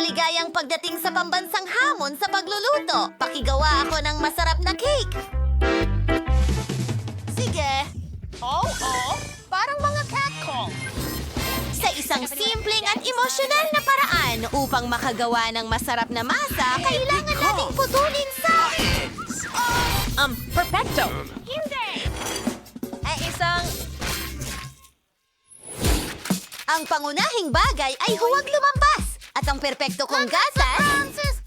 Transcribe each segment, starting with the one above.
maligayang pagdating sa pambansang hamon sa pagluluto. Pakigawa ako ng masarap na cake. Sige. Parang mga catcall. Sa isang simpleng at emosyonal na paraan upang makagawa ng masarap na masa, kailangan nating putulin sa... Perfecto. Ang pangunahing bagay ay huwag lumampas. At ang perpekto kong gatas...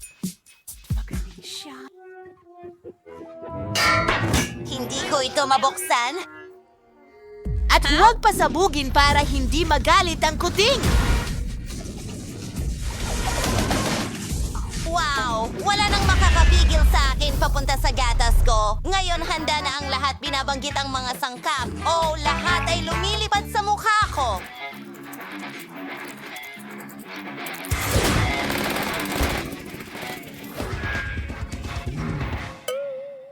Hindi ko ito mabuksan. At huwag pasabugin para hindi magalit ang kuting. Wow! Wala nang makakapigil sa akin papunta sa gatas ko. Ngayon handa na ang lahat, binabanggit ang mga sangkap. Oh, lahat ay lumilipad sa mukha ko.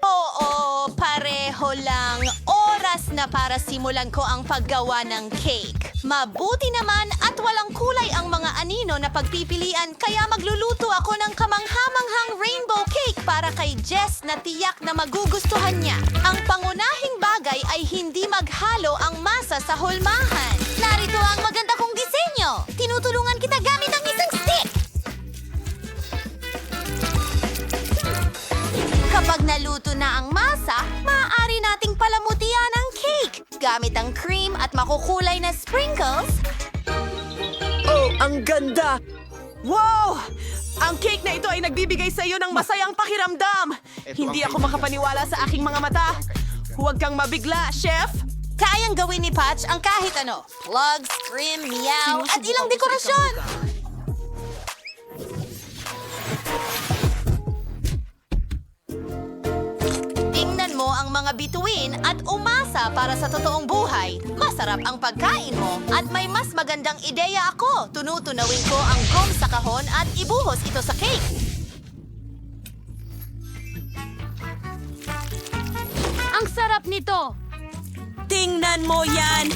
Oo, pareho lang. Oras na para simulan ko ang paggawa ng cake. Mabuti naman at walang kulay ang mga anino na pagpipilian, kaya magluluto ako ng kamanghamanghang rainbow cake para kay Jess na tiyak na magugustuhan niya. Ang pangunahing bagay ay hindi maghalo ang masa sa hulmahan. Narito ang maganda kong disenyo. Tinutulungan kita gamit ang isang stick. Kapag naluto na ang masa, maaari nating palamutian ang cake gamit ang cream at makukulay na sprinkles. Oh, ang ganda! Wow! Ang cake na ito ay nagbibigay sa iyo ng masayang pakiramdam. Hindi ako makapaniwala sa aking mga mata. Huwag kang mabigla, chef. Kayang gawin ni Patch ang kahit ano. Plugs, cream, meow, at ilang dekorasyon. Tingnan mo ang mga bituin at umasa para sa totoong buhay. Masarap ang pagkain mo at may mas magandang ideya ako. Tunutunawin ko ang gum sa kahon at ibuhos ito sa cake. Ang sarap nito! Tingnan mo yan!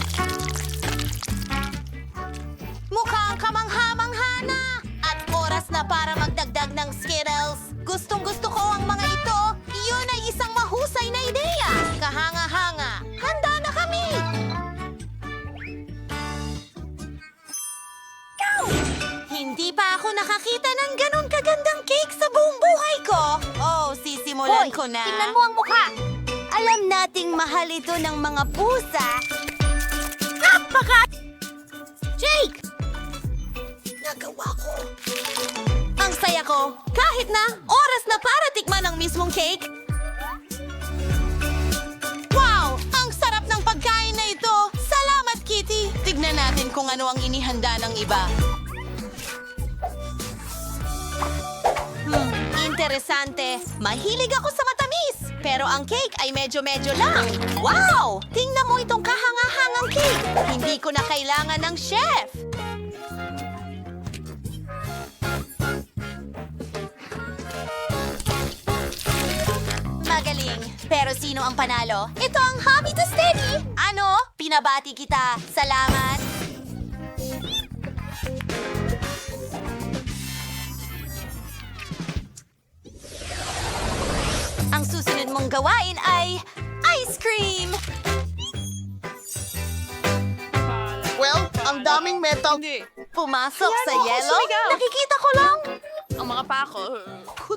Mukhang kamangha-mangha na! At oras na para magdagdag ng Skittles. Gustong-gusto ko ang mga ito. Iyon ay isang mahusay na ideya. Kahanga-hanga. Handa na kami! Hindi pa ako nakakita ng ganun kagandang cake sa buong buhay ko. Oh, sisimulan ko na. Tingnan mo ang mukha! Alam nating mahal ito ng mga pusa. Jake! Nagawa ko. Ang saya ko. Kahit na, oras na para tikman ang mismong cake. Wow! Ang sarap ng pagkain na ito. Salamat, Kitty. Tignan natin kung ano ang inihanda ng iba. Interesante. Mahilig ako sa matamis. Pero ang cake ay medyo-medyo lang. Wow! Tingnan mo itong kahanga-hangang cake. Hindi ko na kailangan ng chef. Magaling. Pero sino ang panalo? Ito ang Hobby to Steady. Ano? Pinabati kita. Salamat. Ang susunod mong gawain ay ice cream! Well, ang daming metal. Hindi. Pumasok sa Yan mo, yellow? sumigaw. Nakikita ko lang. Ang mga pako.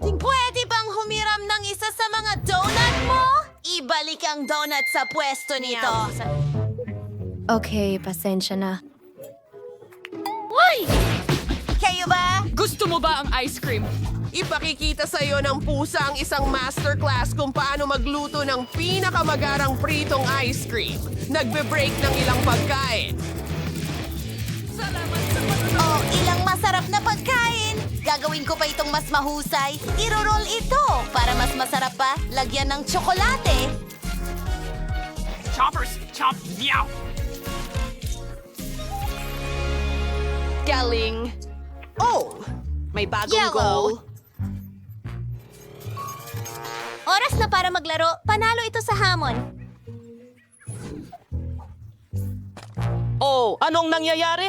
Pwede bang humiram ng isa sa mga donut mo? Ibalik ang donut sa pwesto nito. Okay, pasensya na. Kayo ba? Gusto mo ba ang ice cream? Ipakikita sa iyo ng pusa ang isang masterclass kung paano magluto ng pinakamagarang pritong ice cream. Nagbe-break ng ilang pagkain. Salamat sa panonood. Oh, ilang masarap na pagkain. Gagawin ko pa itong mas mahusay. Iro-roll ito para mas masarap pa. Lagyan ng tsokolate. Choppers, chop, meow. Galing. Oh, may bagong Yellow. goal. Oras na para maglaro. Panalo ito sa hamon. Oh, anong nangyayari?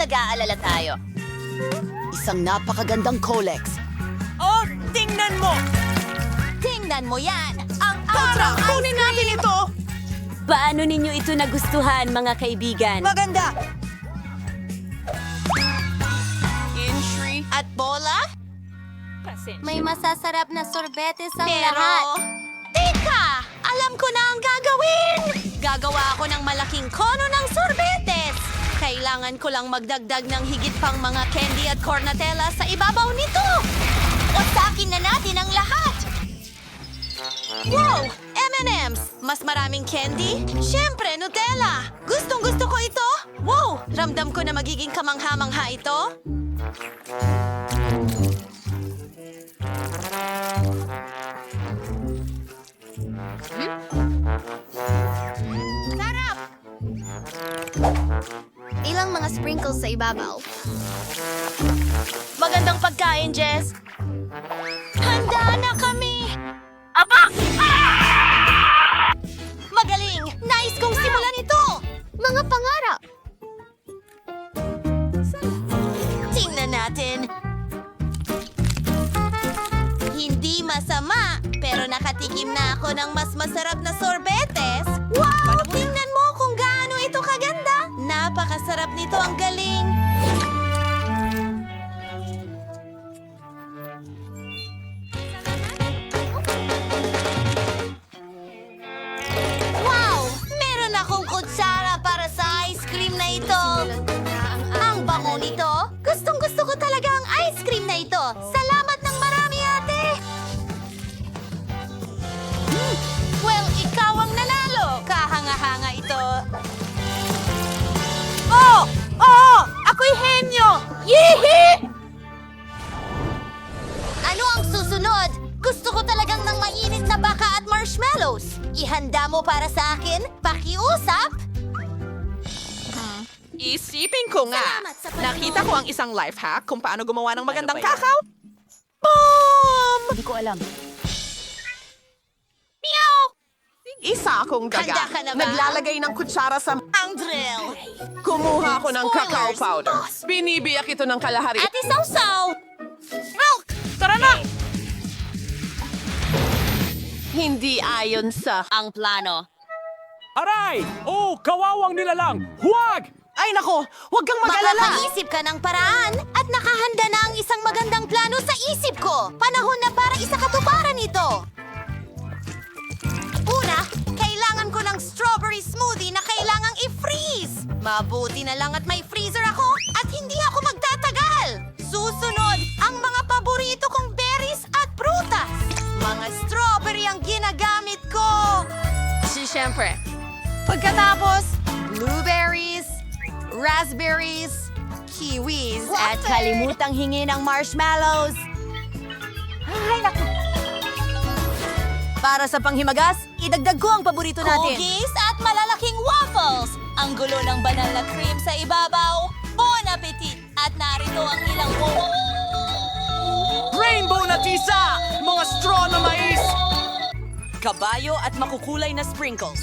nag-aalala tayo. Isang napakagandang Colex. Oh, tingnan mo! Tingnan mo yan! Ang Tara, arang kunin natin ito! Paano ninyo ito nagustuhan, mga kaibigan? Maganda! Inshri. At bola? May masasarap na sorbetes ang Pero... Teka! Alam ko na ang gagawin! Gagawa ako ng malaking kono ng sorbetes! Kailangan ko lang magdagdag ng higit pang mga candy at cornatella sa ibabaw nito! Wasakin na natin ang lahat! Wow! M&M's! Mas maraming candy? Siyempre, Nutella! Gustong-gusto ko ito! Wow! Ramdam ko na magiging kamangha-mangha ito. Sarap! Ilang mga sprinkles sa ibabaw. Magandang pagkain, Jess. Handa na kami! Magaling! Nais kong simulan ito! Mga pangarap! Tingnan natin. Hindi masama, pero nakatikim na ako ng mas masarap na sorbetes. Wow! Tingnan mo kung gaano ito kaganda. Napakasarap nito, ang galing. Wow! Meron akong kutsara para sa ice cream na ito. Ang bango nito. Gustong-gusto ko talaga ang ice cream na ito. Salamat ng marami, ate. Well, ikaw ang nanalo. Kahanga-hanga ito. Oh! Oh! Ako'y henyo! Yihi! Ano ang susunod? Gusto ko talagang ng mainit na baka at marshmallows. Ihanda mo para sa akin? Pakiusap? Isipin ko nga. Salamat sa panonood. Nakita ko ang isang life hack kung paano gumawa ng magandang kakao. Boom! Hindi ko alam. Meow! Isa akong Handa gaga. ka na ba? Naglalagay ng kutsara sa... Ang drill. Kumuha ako ng cacao Spoilers, powder. boss. Binibiyak ito ng kalahari. At isawsaw. Milk! Tara na! Hindi ayon sa... Ang plano. Aray! Oh, kawawang nilalang! Huwag! Ay nako! Huwag kang mag-alala! Makakaisip ka ng paraan at nakahanda na ang isang magandang plano sa isip ko. Panahon na para isakatuparan ito. Una, kailangan ko ng strawberry smoothie na kailangang i-freeze. Mabuti na lang at may freezer ako at hindi ako magtatagal. Susunod, ang mga paborito kong berries at prutas. Mga strawberry ang ginagamit ko. Siyempre. Pagkatapos, blueberries, raspberries, kiwis, at kalimutang hingi ng marshmallows. Ay, naku. Para sa panghimagas, idagdag ko ang paborito natin. Cookies at malalaking waffles. Ang gulo ng banal na cream sa ibabaw. Bon appetit! At narito ang ilang... Rainbow na tisa! Mga straw na mais! Kabayo at makukulay na sprinkles.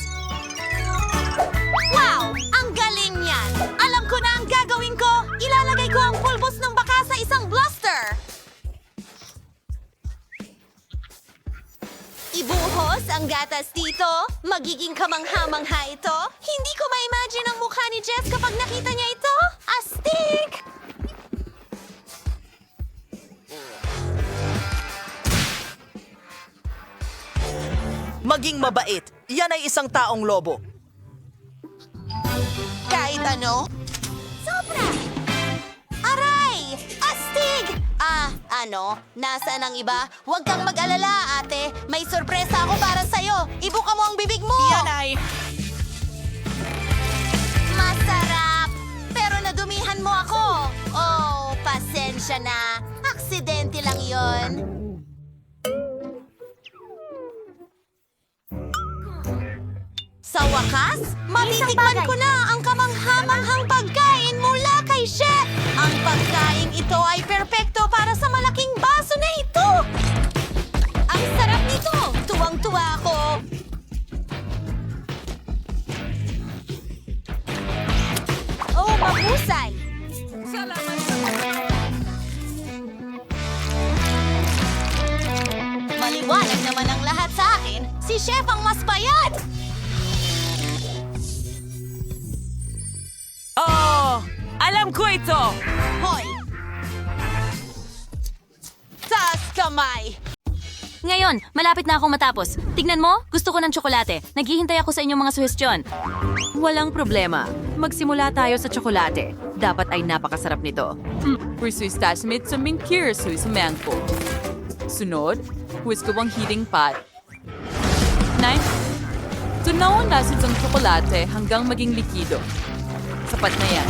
Wow! Ang galing niyan! Alam ko na ang gagawin ko! Ilalagay ko ang pulbos ng baka sa isang blaster! Ibuhos ang gatas dito. Magiging kamangha-mangha ito. Hindi ko ma-imagine ang mukha ni Jess kapag nakita niya ito. Astig! Maging mabait. Yan ay isang taong lobo. Kahit ano? Sobra! Aray! Astig! Nasaan ang iba? Huwag kang mag-alala, ate. May sorpresa ako para sa'yo. Ibuka mo ang bibig mo! Yan ay... Masarap! Pero nadumihan mo ako. Oh, pasensya na. Aksidente lang yon. Sa wakas, matitikman ko na ang kamangha-manghang pagkain mula kay Chef. Ang pagkain ito ay perpekto para sa malaking baso na ito. Ang sarap nito. Tuwang-tuwa ako. Oh, mahusay. Si Chef ang mas payat! Oh, alam ko ito! Hoy! Taas kamay! Ngayon, malapit na akong matapos. Tignan mo, gusto ko ng tsokolate. Naghihintay ako sa inyong mga suhestyon. Walang problema. Magsimula tayo sa tsokolate. Dapat ay napakasarap nito. Pursuy stasmit sa minkir sa mangko. Sunod, huwis ko ang heating pot. 9. Tunawin natin ang tsokolate hanggang maging likido. Sapat na yan.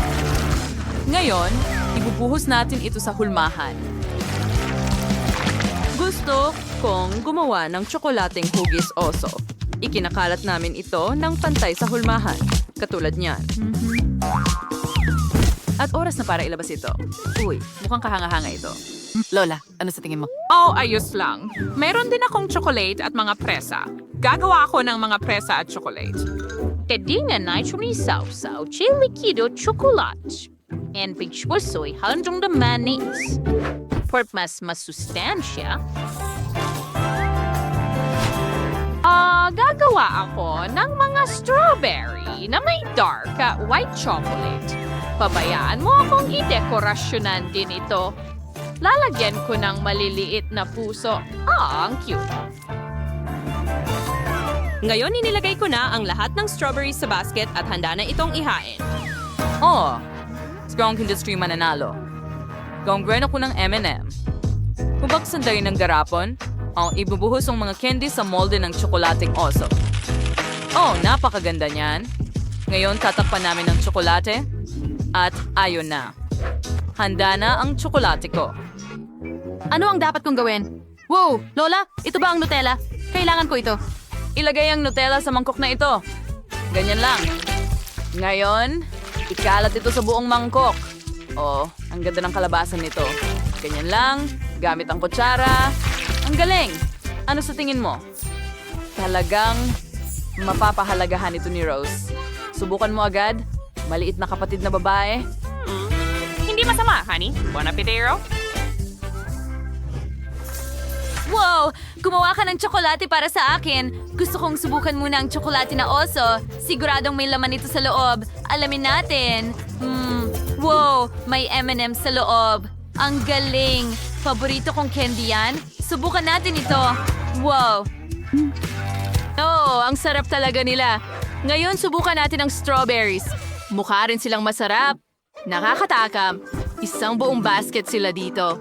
Ngayon, ibubuhos natin ito sa hulmahan. Gusto kong gumawa ng tsokolateng hugis oso. Ikinakalat namin ito ng pantay sa hulmahan. Katulad niyan. At oras na para ilabas ito. Uy, mukhang kahanga-hanga ito. Lola, ano sa tingin mo? Oh, ayos lang. Meron din akong chocolate at mga presa. Gagawa ako ng mga presa at chocolate. Kedingan na sausaw, chili kido, chocolate. And pigsusoy hanggang the manis. For mas masustansya, gagawa ako ng mga strawberry na may dark at white chocolate. Pabayaan mo akong idekorasyonan din ito. Lalagyan ko ng maliliit na puso. Ang cute. Ngayon inilagay ko na ang lahat ng strawberries sa basket at handa na itong ihain. Oh, strong industry mananalo. Gawin ako ng M&M. Bubaksan tayo ng garapon. Ibubuhos ang mga candy sa molde ng tsokolating oso. Oh, napakaganda niyan. Ngayon tatakpan namin ng tsokolate. At ayun na. Handa na ang tsokolate ko. Ano ang dapat kong gawin? Wow, Lola, ito ba ang Nutella? Kailangan ko ito. Ilagay ang Nutella sa mangkok na ito. Ganyan lang. Ngayon, ikalat ito sa buong mangkok. Oh, ang ganda ng kalabasan nito. Ganyan lang, gamit ang kutsara. Ang galing! Ano sa tingin mo? Talagang mapapahalagahan ito ni Rose. Subukan mo agad. Maliit na kapatid na babae. Hindi masama, honey. Buon appetito. Wow! Gumawa ka ng tsokolate para sa akin. Gusto kong subukan muna ang tsokolate na oso. Siguradong may laman ito sa loob. Alamin natin. Wow! May M&M sa loob. Ang galing! Paborito kong candy yan. Subukan natin ito. Wow! Oh, ang sarap talaga nila. Ngayon, subukan natin ang strawberries. Mukha rin silang masarap. Nakakatakam. Isang buong basket sila dito.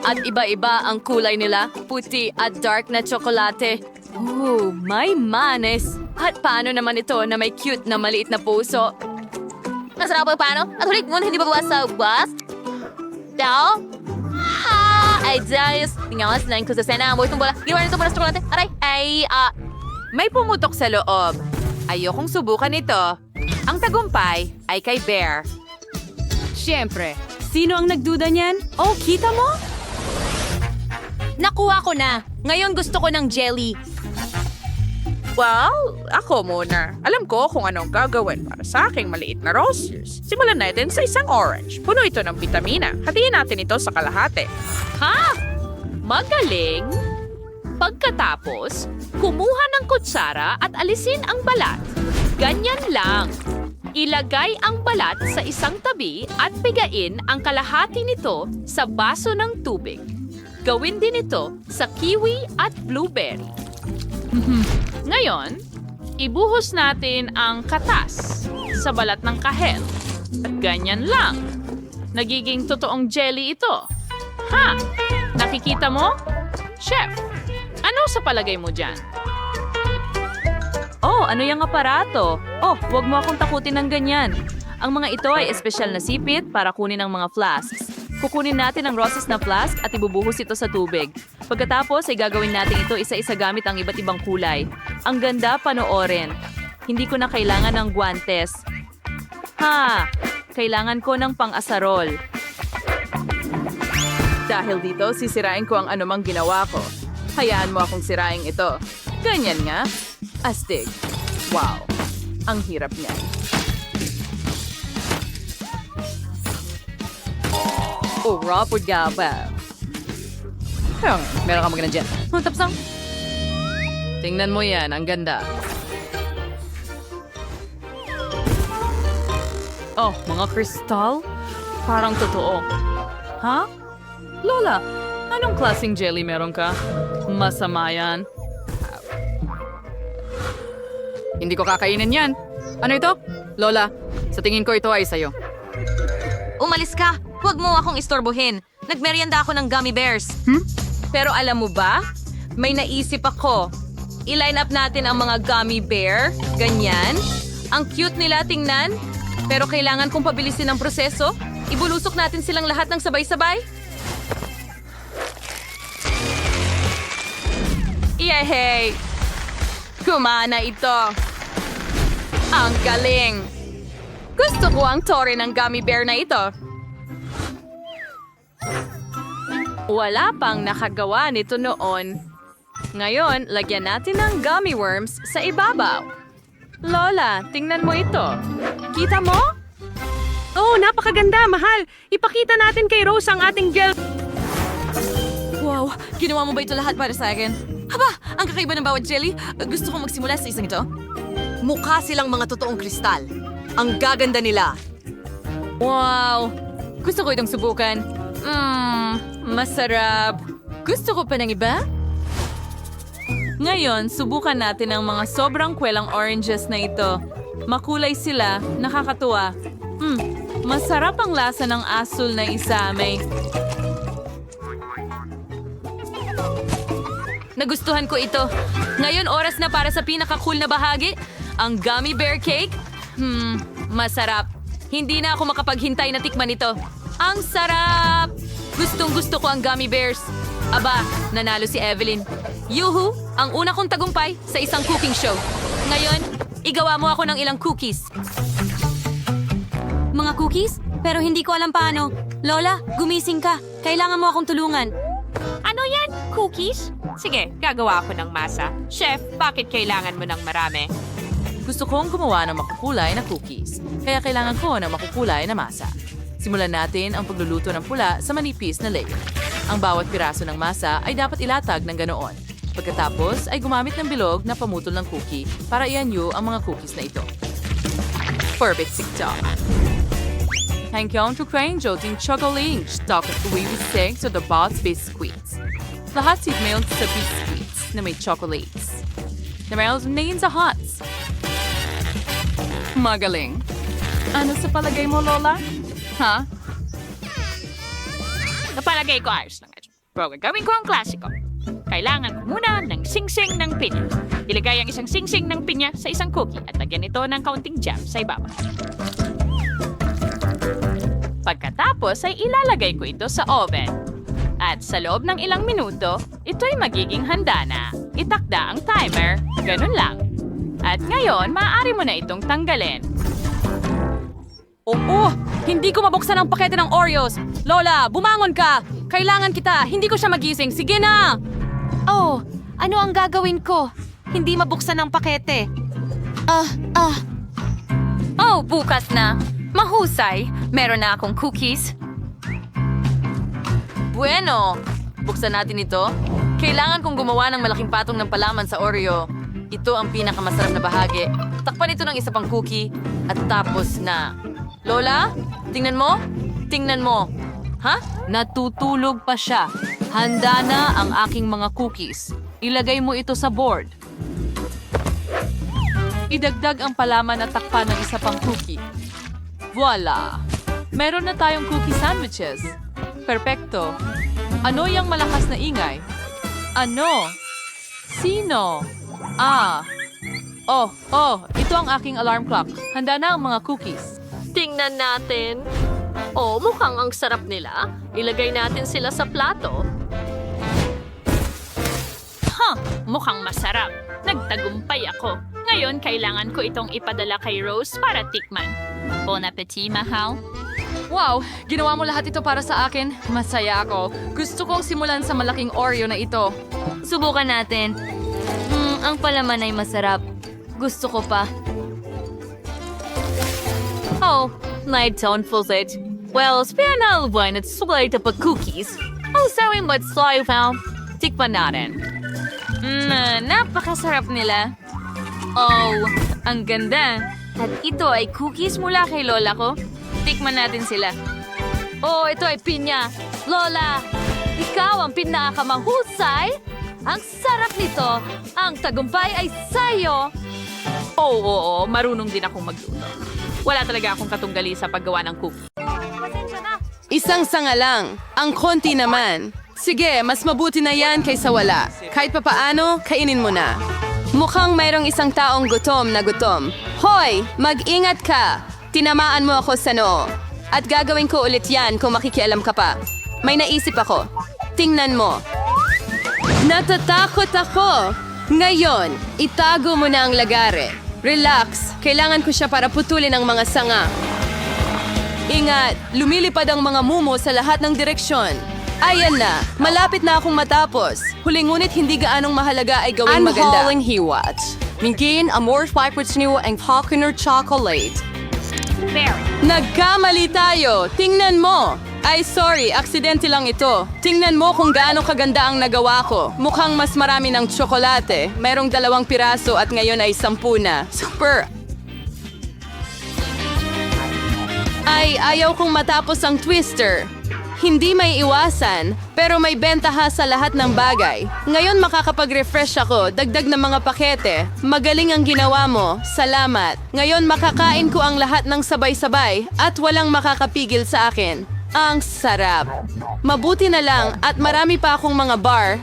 At iba-iba ang kulay nila. Puti at dark na tsokolate. Oh, may manis. At paano naman ito na may cute na maliit na puso? Masarap ba paano? At hulit mo, hindi ba bawas sa bus? Daw? Ha! Ay, Diyos! Tingawas lang ko sa sena. Ang itong bola. Ginawa nito para sa tsokolate. Aray! May pumutok sa loob. Ayokong subukan ito. Ang tagumpay ay kay Bear. Siyempre. Sino ang nagduda niyan? Oh, kita mo? Nakuha ko na. Ngayon gusto ko ng jelly. Well, ako muna. Alam ko kung anong gagawin para sa aking maliit na roses. Simulan natin sa isang orange. Puno ito ng bitamina. Hatiin natin ito sa kalahati. Ha? Magaling! Pagkatapos, kumuha ng kutsara at alisin ang balat. Ganyan lang. Ilagay ang balat sa isang tabi at pigain ang kalahati nito sa baso ng tubig. Gawin din ito sa kiwi at blueberry. Ngayon, ibuhos natin ang katas sa balat ng kahel. At ganyan lang. Nagiging totoong jelly ito. Ha? Nakikita mo? Chef, ano sa palagay mo dyan? Oh, ano yung aparato? Oh, huwag mo akong takutin ng ganyan. Ang mga ito ay espesyal na sipit para kunin ang mga flasks. Kukunin natin ang roses na flask at ibubuhos ito sa tubig. Pagkatapos ay gagawin natin ito isa-isa gamit ang iba't ibang kulay. Ang ganda panoorin. Hindi ko na kailangan ng guantes. Ha! Kailangan ko ng pang-asarol. Dahil dito, sisirain ko ang anumang ginawa ko. Hayaan mo akong sirain ito. Ganyan nga. Astig. Wow. Ang hirap niya. Rapod nga ba? Meron ka maganda dyan. Tapos ang... Tingnan mo yan, ang ganda. Oh, mga kristal? Parang totoo. Ha? Lola, anong klaseng jelly meron ka? Masama yan. Hindi ko kakainin yan. Ano ito? Lola, sa tingin ko ito ay sa'yo. Umalis ka! Huwag mo akong istorbohin. Nagmerienda ako ng gummy bears. Pero alam mo ba? May naisip ako. I-line up natin ang mga gummy bear. Ganyan. Ang cute nila tingnan. Pero kailangan kong pabilisin ang proseso. Ibulusok natin silang lahat ng sabay-sabay. Yehey! Kumana ito. Ang galing! Gusto ko ang tore ng gummy bear na ito. Wala pang nakagawa nito noon. Ngayon, lagyan natin ng gummy worms sa ibabaw. Lola, tingnan mo ito. Kita mo? Oh, napakaganda, mahal. Ipakita natin kay Rose ang ating gel. Wow, ginawa mo ba ito lahat para sa akin? Haba, ang kakaiba ng bawat jelly. Gusto kong magsimula sa isang ito. Mukha silang mga totoong kristal. Ang gaganda nila. Wow! Gusto ko itong subukan. Masarap. Gusto ko pa ng iba? Ngayon, subukan natin ang mga sobrang kwelang oranges na ito. Makulay sila, nakakatuwa. Masarap ang lasa ng asul na isame. Nagustuhan ko ito. Ngayon, oras na para sa pinaka-cool na bahagi, ang gummy bear cake. Masarap. Hindi na ako makapaghintay na tikman ito. Ang sarap! Gustong-gusto ko ang gummy bears. Aba, nanalo si Evelyn. Yuhu! Ang una kong tagumpay sa isang cooking show. Ngayon, igawa mo ako ng ilang cookies. Mga cookies? Pero hindi ko alam paano. Lola, gumising ka. Kailangan mo akong tulungan. Ano yan? Cookies? Sige, gagawa ako ng masa. Chef, bakit kailangan mo ng marami? Gusto kong gumawa ng makukulay na cookies, kaya kailangan ko ng makukulay na masa. Simulan natin ang pagluluto ng pula sa manipis na layer. Ang bawat piraso ng masa ay dapat ilatag ng ganoon. Pagkatapos ay gumamit ng bilog na pamutol ng cookie para ianyo ang mga cookies na ito. Perfect TikTok. Hanggang to crane joting chocolate stock at uwiwisig sa the bots biscuits. Lahat milk sa biscuits na may chocolates. Na mayroon nain sa hots. Magaling. Ano sa palagay mo, Lola? Ha? Napalagay ko ayos lang. Pero gagawin ko ang klasiko. Kailangan ko muna ng singsing ng pinya. Ilagay ang isang singsing ng pinya sa isang cookie at lagyan ito ng kaunting jam sa ibabaw. Pagkatapos ay ilalagay ko ito sa oven. At sa loob ng ilang minuto, ito'y magiging handa na. Itakda ang timer, ganun lang. At ngayon, maaari mo na itong tanggalin. Oo! Hindi ko mabuksan ang pakete ng Oreos! Lola, bumangon ka! Kailangan kita! Hindi ko siya magising! Sige na! Oh, ano ang gagawin ko? Hindi mabuksan ang pakete. Oh, bukas na. Mahusay. Meron na akong cookies. Bueno, buksan natin ito. Kailangan kong gumawa ng malaking patong ng palaman sa Oreo. Ito ang pinakamasarap na bahagi. Takpan ito ng isa pang cookie at tapos na. Lola, tingnan mo? Tingnan mo. Ha? Natutulog pa siya. Handa na ang aking mga cookies. Ilagay mo ito sa board. Idagdag ang palaman at takpan ng isa pang cookie. Voila! Meron na tayong cookie sandwiches. Perpekto. Ano yung malakas na ingay? Ano? Sino? Ito ang aking alarm clock. Handa na ang mga cookies. Tingnan natin. Oh, mukhang ang sarap nila. Ilagay natin sila sa plato. Mukhang masarap. Nagtagumpay ako. Ngayon, kailangan ko itong ipadala kay Rose para tikman. Bon appetit, mahal. Wow! Ginawa mo lahat ito para sa akin. Masaya ako. Gusto kong simulan sa malaking Oreo na ito. Subukan natin. Ang palaman ay masarap. Gusto ko pa. Oh, night tone full set. Well, spare na albuan at suglay pa cookies. Sawing but soy found. Tikman natin. Napakasarap nila. Oh, ang ganda. At ito ay cookies mula kay Lola ko. Tikman natin sila. Oh, ito ay pinya. Lola, ikaw ang pinakamahusay. Ang sarap nito. Ang tagumpay ay sayo. Oo, marunong din akong magluto. Wala talaga akong katunggali sa paggawa ng cookie. Isang sanga lang. Ang konti naman. Sige, mas mabuti na yan kaysa wala. Kahit papaano, kainin mo na. Mukhang mayroong isang taong gutom na gutom. Hoy, mag-ingat ka. Tinamaan mo ako sa noo. At gagawin ko ulit yan kung makikialam ka pa. May naisip ako. Tingnan mo. Natatakot ako. Ngayon, itago mo na ang lagare. Relax. Kailangan ko siya para putulin ang mga sanga. Ingat, lumilipad ang mga mumo sa lahat ng direksyon. Ayan na, malapit na akong matapos. Huling ngunit hindi gaanong mahalaga ay gawing maganda. Ang hiwat. Mingin, amor 5 ang Hawkener chocolate. Nagkamali tayo. Tingnan mo. Ay, sorry, aksidente lang ito. Tingnan mo kung gaano kaganda ang nagawa ko. Mukhang mas marami ng tsokolate. Merong 2 piraso at ngayon ay 10 na. Super. Ay, ayaw kong matapos ang twister. Hindi may iwasan, pero may bentaha sa lahat ng bagay. Ngayon makakapag-refresh ako, dagdag ng mga pakete. Magaling ang ginawa mo, salamat. Ngayon makakain ko ang lahat ng sabay-sabay at walang makakapigil sa akin. Ang sarap. Mabuti na lang at marami pa akong mga bar.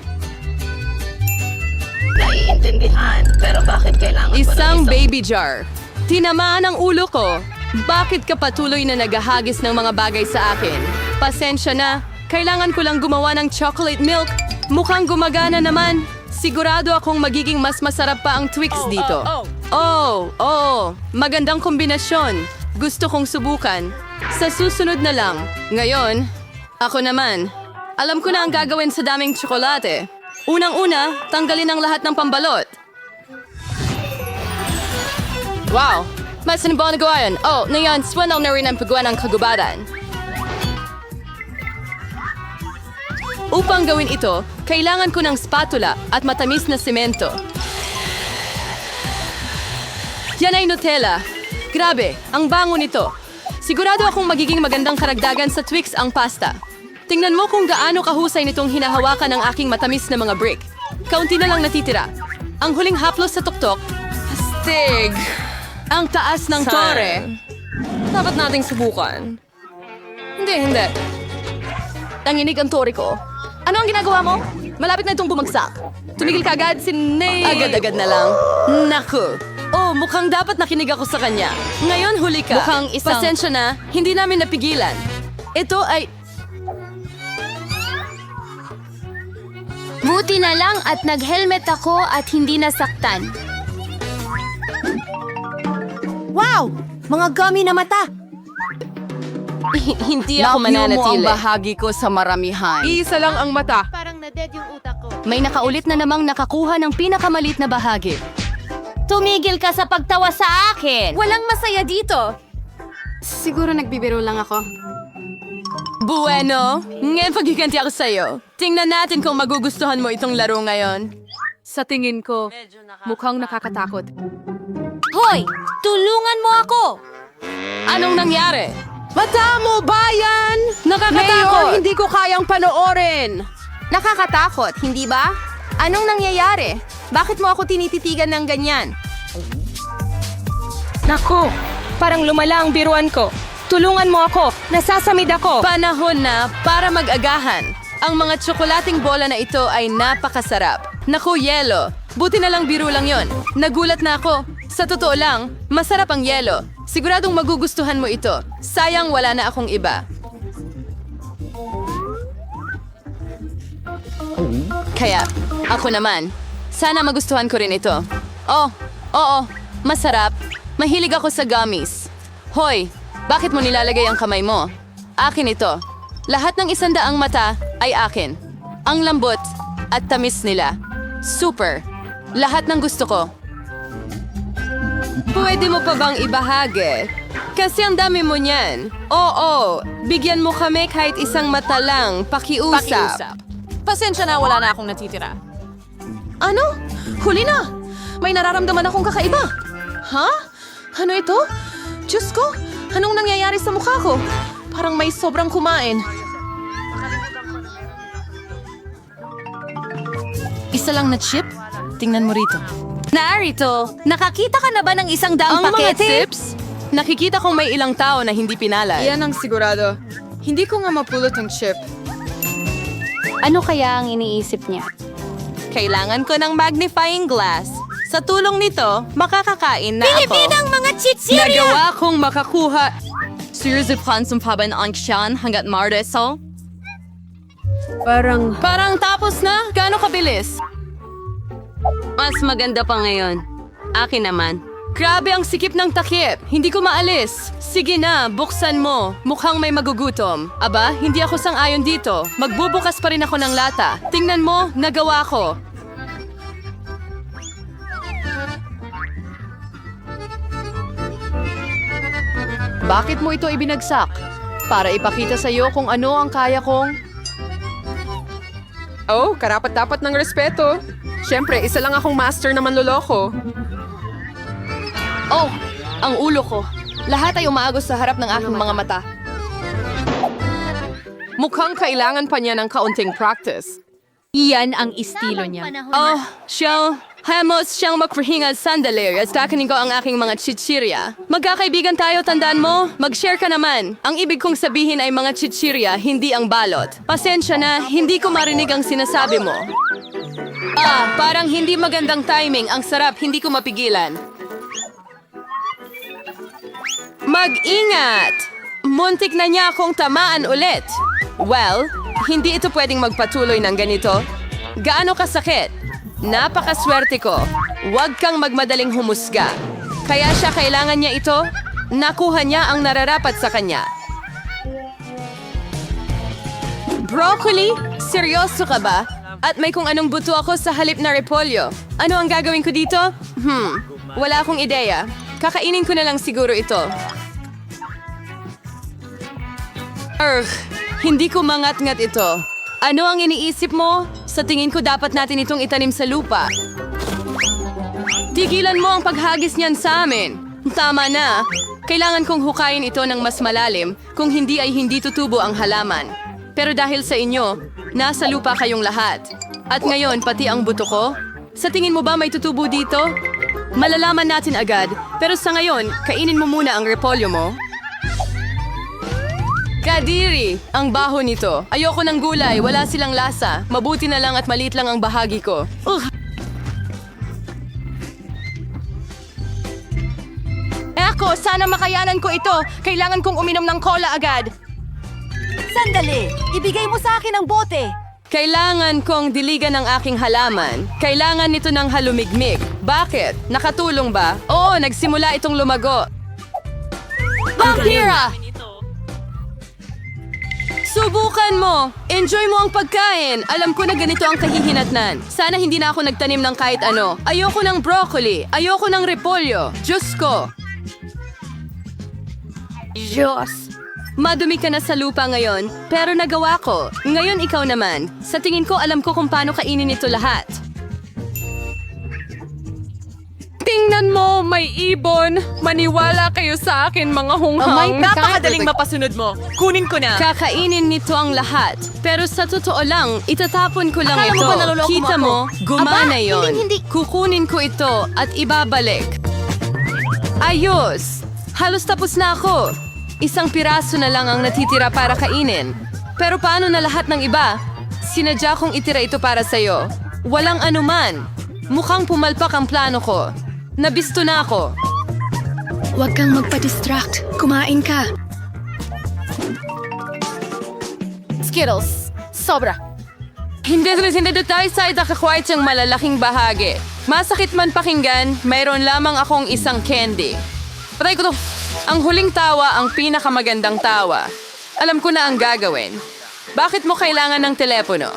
Isang baby jar. Tinamaan ang ulo ko. Bakit ka patuloy na naghahagis ng mga bagay sa akin? Pasensya na. Kailangan ko lang gumawa ng chocolate milk. Mukhang gumagana naman. Sigurado akong magiging mas masarap pa ang Twix dito. Oh. Magandang kombinasyon. Gusto kong subukan. Sa susunod na lang. Ngayon, ako naman. Alam ko na ang gagawin sa daming tsokolate. Unang-una, tanggalin ang lahat ng pambalot. Wow! Mas nabang nagawa yan. Oh, ngayon, swanaw na rin ang paggawa ng kagubatan. Upang gawin ito, kailangan ko ng spatula at matamis na semento. Yan ay Nutella. Grabe, ang bango nito. Sigurado akong magiging magandang karagdagan sa Twix ang pasta. Tingnan mo kung gaano kahusay nitong hinahawakan ng aking matamis na mga brick. Kaunti na lang natitira. Ang huling haplos sa tuktok. Astig! Ang taas ng tore. Dapat nating subukan. Hindi. Nanginig ang tore ko. Ano ang ginagawa mo? Malapit na itong bumagsak. Tumigil ka agad si Nate. Agad-agad na lang. Naku. Oh, mukhang dapat nakinig ako sa kanya. Ngayon huli ka. Mukhang isang... Pasensya na, hindi namin napigilan. Ito ay... Buti na lang at nag-helmet ako at hindi nasaktan. Wow! Mga gummy na mata! Hindi ako mananatili. ang bahagi ko sa maramihan. Isa lang ang mata. May nakaulit na namang nakakuha ng pinakamalit na bahagi. Tumigil ka sa pagtawa sa akin! Walang masaya dito! Siguro nagbibiro lang ako. Bueno, ngayon pagkikanti ako sa'yo. Tingnan natin kung magugustuhan mo itong laro ngayon. Sa tingin ko, mukhang nakakatakot. Hoy! Tulungan mo ako! Anong nangyari? Mata mo, bayan! Nakakatakot! Mayor, Hindi ko kayang panoorin! Nakakatakot, hindi ba? Anong nangyayari? Bakit mo ako tinititigan ng ganyan? Naku, parang lumala ang biruan ko. Tulungan mo ako, nasasamid ako. Panahon na para mag-agahan. Ang mga tsokolating bola na ito ay napakasarap. Naku, yelo. Buti na lang biro lang yon. Nagulat na ako. Sa totoo lang, masarap ang yelo. Siguradong magugustuhan mo ito. Sayang wala na akong iba. Kaya, ako naman. Sana magustuhan ko rin ito. Oh, oo, masarap. Mahilig ako sa gummies. Hoy, bakit mo nilalagay ang kamay mo? Akin ito. Lahat ng 100 mata ay akin. Ang lambot at tamis nila. Super. Lahat ng gusto ko. Pwede mo pa bang ibahagi? Kasi ang dami mo niyan. Oo, bigyan mo kami kahit isang mata lang. Pakiusap. Pasensya na, wala na akong natitira. Ano? Huli na! May nararamdaman akong kakaiba. Ha? Ano ito? Diyos ko, anong nangyayari sa mukha ko? Parang may sobrang kumain. Isa lang na chip? Tingnan mo rito. Narito, nakakita ka na ba ng isang daang Ang mga pakete? tips? Nakikita kong may ilang tao na hindi pinalay. Yan ang sigurado. Hindi ko nga mapulot ang chip. Ano kaya ang iniisip niya? Kailangan ko ng magnifying glass. Sa tulong nito, makakakain na ako. mga chichirya! Nagawa kong makakuha. Sinusupan pa ba ang siyan hanggat mardeso? Parang tapos na? Gaano kabilis? Mas maganda pa ngayon. Akin naman. Grabe ang sikip ng takip. Hindi ko maalis. Sige na, buksan mo. Mukhang may magugutom. Aba, hindi ako sang-ayon dito. Magbubukas pa rin ako ng lata. Tingnan mo, nagawa ko. Bakit mo ito ibinagsak? Para ipakita sa iyo kung ano ang kaya kong... Oh, karapat-dapat ng respeto. Siyempre, isa lang akong master na manloloko. Oh, ang ulo ko. Lahat ay umaagos sa harap ng aking mga mata. Mukhang kailangan pa niya ng kaunting practice. Iyan ang estilo niya. Oh, hamos siyang magpahinga sandali at takanin ko ang aking mga chichirya. Magkakaibigan tayo, tandaan mo? Mag-share ka naman. Ang ibig kong sabihin ay mga chichirya, hindi ang balot. Pasensya na, hindi ko marinig ang sinasabi mo. Parang hindi magandang timing. Ang sarap, hindi ko mapigilan. Mag-ingat! Muntik na niya akong tamaan ulit. Well, hindi ito pwedeng magpatuloy ng ganito. Gaano kasakit? Napakaswerte ko. Huwag kang magmadaling humusga. Kaya siya kailangan niya ito. Nakuha niya ang nararapat sa kanya. Broccoli? Seryoso ka ba? At may kung anong buto ako sa halip na repolyo. Ano ang gagawin ko dito? Wala akong ideya. Kakainin ko na lang siguro ito. Hindi ko mangat-ngat ito. Ano ang iniisip mo? Sa tingin ko dapat natin itong itanim sa lupa. Tigilan mo ang paghagis niyan sa amin. Tama na. Kailangan kong hukayin ito ng mas malalim, kung hindi ay hindi tutubo ang halaman. Pero dahil sa inyo, nasa lupa kayong lahat. At ngayon, pati ang buto ko? Sa tingin mo ba may tutubo dito? Malalaman natin agad, pero sa ngayon, kainin mo muna ang repolyo mo. Kadiri! Ang baho nito. Ayoko ng gulay, wala silang lasa. Mabuti na lang at maliit lang ang bahagi ko. Ako, sana makayanan ko ito. Kailangan kong uminom ng cola agad. Sandali, ibigay mo sa akin ang bote. Kailangan kong diligan ang aking halaman. Kailangan nito ng halumigmig. Bakit? Nakatulong ba? Oo, nagsimula itong lumago. Vampira! Subukan mo! Enjoy mo ang pagkain! Alam ko na ganito ang kahihinatnan. Sana hindi na ako nagtanim ng kahit ano. Ayoko ng broccoli. Ayoko ng repolyo. Diyos ko! Diyos! Madumi ka na sa lupa ngayon, pero nagawa ko. Ngayon ikaw naman. Sa tingin ko, alam ko kung paano kainin ito lahat. Tingnan mo, may ibon. Maniwala kayo sa akin, mga hunghang. Napakadaling mapasunod mo. Kunin ko na. Kakainin nito ang lahat. Pero sa totoo lang, itatapon ko lang Akala mo ito. ba naloloko mo Kita ako? mo, gumana Aba, yon. hindi. Kukunin ko ito at ibabalik. Ayos! Halos tapos na ako. Isang piraso na lang ang natitira para kainin. Pero paano na lahat ng iba? Sinadya kong itira ito para sa'yo. Walang anuman. Mukhang pumalpak ang plano ko. Nabisto na ako. Huwag kang magpa-distract. Kumain ka. Skittles. Sobra. Hindi tayo sa itakakwait siyang malalaking bahagi. Masakit man pakinggan, mayroon lamang akong isang candy. Patay ko to. Ang huling tawa ang pinakamagandang tawa. Alam ko na ang gagawin. Bakit mo kailangan ng telepono?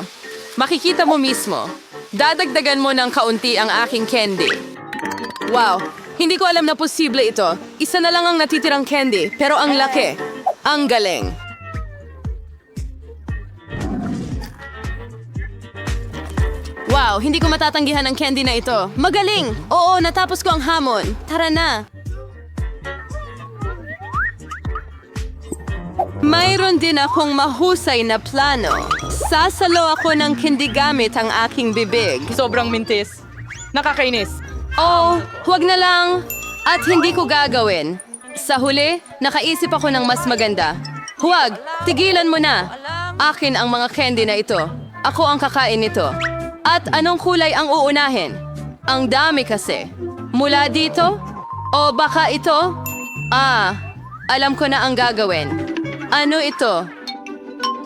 Makikita mo mismo. Dadagdagan mo ng kaunti ang aking candy. Wow, Hindi ko alam na posible ito. Isa na lang ang natitirang candy, pero ang laki. Ang galing. Wow, hindi ko matatanggihan ang candy na ito. Magaling! Oo, natapos ko ang hamon. Tara na. Mayroon din akong mahusay na plano. Sasalo ako ng candy gamit ang aking bibig. Sobrang mintis. Nakakainis. Oh, huwag na lang. At hindi ko gagawin. Sa huli, nakaisip ako ng mas maganda. Huwag, tigilan mo na. Akin ang mga candy na ito. Ako ang kakain nito. At anong kulay ang uunahin? Ang dami kasi. Mula dito? O baka ito? Alam ko na ang gagawin. Ano ito?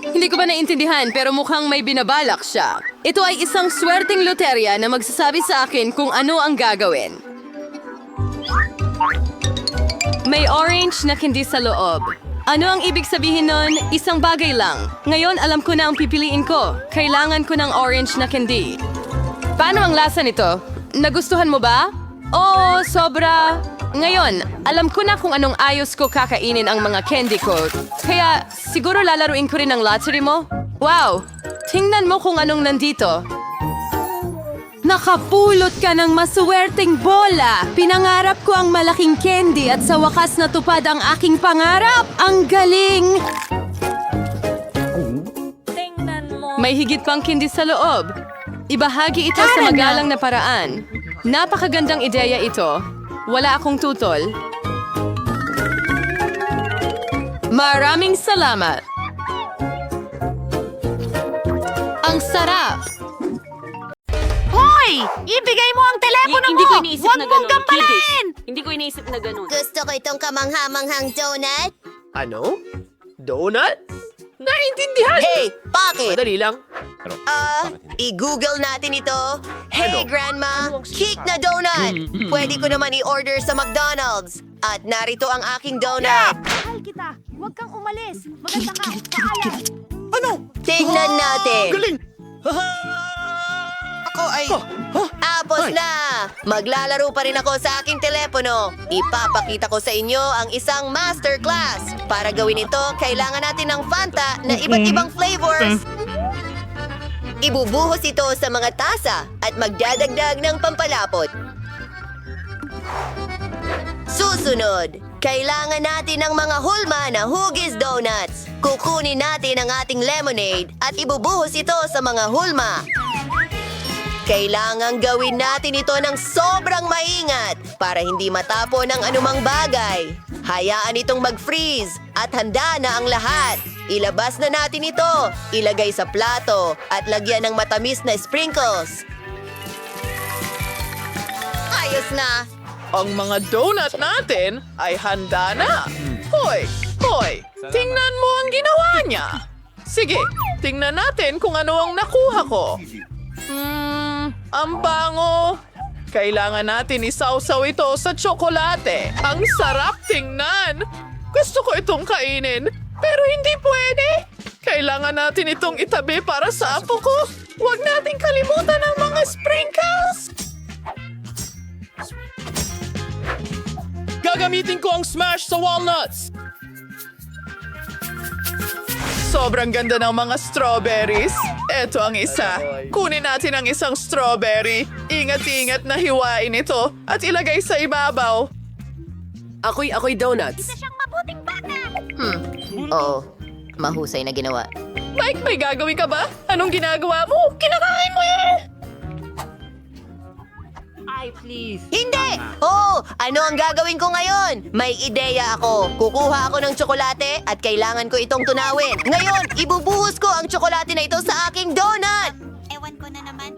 Hindi ko ba naintindihan pero mukhang may binabalak siya. Ito ay isang swerteng loterya na magsasabi sa akin kung ano ang gagawin. May orange na candy sa loob. Ano ang ibig sabihin nun? Isang bagay lang. Ngayon alam ko na ang pipiliin ko. Kailangan ko ng orange na candy. Paano ang lasa nito? Nagustuhan mo ba? Oo, sobra. Ngayon, alam ko na kung anong ayos ko kakainin ang mga candy ko. Kaya siguro lalaruin ko rin ang lottery mo. Wow! Tingnan mo kung anong nandito. Nakapulot ka ng masuwerteng bola! Pinangarap ko ang malaking candy at sa wakas natupad ang aking pangarap! Ang galing! May higit pang candy sa loob. Ibahagi ito sa magalang na paraan. Napakagandang ideya ito. Wala akong tutol. Maraming salamat! Ang sarap! Hoy! Ibigay mo ang telepono mo! Hindi ko iniisip Huwag na mong ganun. gampalain! Hindi ko iniisip na ganun. Gusto ko itong kamangha-manghang donut. Ano? Donut? Naintindihan! Hey, bakit? Madali lang. I-google natin ito. Hey, Grandma! Cake na donut! Pwede ko naman i-order sa McDonald's. At narito ang aking donut. Mahal kita. Huwag kang umalis. Maganda ka. Paalam. Ano? Tingnan natin. Galing! Ako ay... Tapos na! Maglalaro pa rin ako sa aking telepono. Ipapakita ko sa inyo ang isang masterclass. Para gawin ito, kailangan natin ng Fanta na iba't ibang flavors. Ibubuhos ito sa mga tasa at magdadagdag ng pampalapot. Susunod, kailangan natin ng mga hulma na hugis donuts. Kukunin natin ang ating lemonade at ibubuhos ito sa mga hulma. Kailangang gawin natin ito ng sobrang maingat para hindi matapon ang anumang bagay. Hayaan itong mag-freeze at handa na ang lahat. Ilabas na natin ito, ilagay sa plato at lagyan ng matamis na sprinkles. Ayos na! Ang mga donut natin ay handa na. Hoy! Tingnan mo ang ginawa niya. Sige, tingnan natin kung ano ang nakuha ko. Ang bango. Kailangan natin isawsaw ito sa tsokolate. Ang sarap tingnan. Gusto ko itong kainin, pero hindi pwede. Kailangan natin itong itabi para sa apo ko. Huwag nating kalimutan ang mga sprinkles. Gagamitin ko ang smash sa walnuts. Sobrang ganda ng mga strawberries. Ito ang isa. Kunin natin ang isang strawberry. Ingat-ingat na hiwain ito at ilagay sa ibabaw. Ako'y donuts. Oo, mahusay na ginawa. Mike, may gagawin ka ba? Anong ginagawa mo? Kinakain mo eh! Hindi! Oo! Ano ang gagawin ko ngayon? May ideya ako. Kukuha ako ng tsokolate at kailangan ko itong tunawin. Ngayon, ibubuhos ko ang tsokolate na ito sa aking donut! Ewan ko na naman.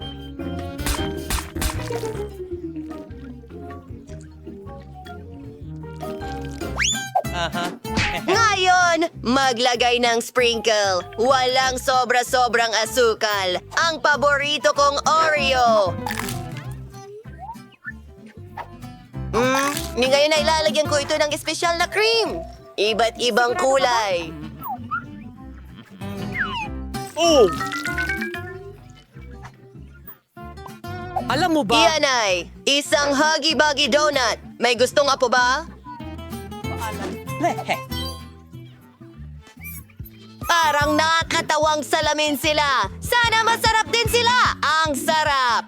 Ngayon, maglagay ng sprinkle. Walang sobra-sobrang asukal. Ang paborito kong Oreo. Ngayon ay lalagyan ko ito ng espesyal na cream. Iba't ibang kulay. Oh! Alam mo ba? Iyan ay isang Huggy Buggy Donut. May gustong apo ba? Parang nakakatawang salamin sila. Sana masarap din sila. Ang sarap.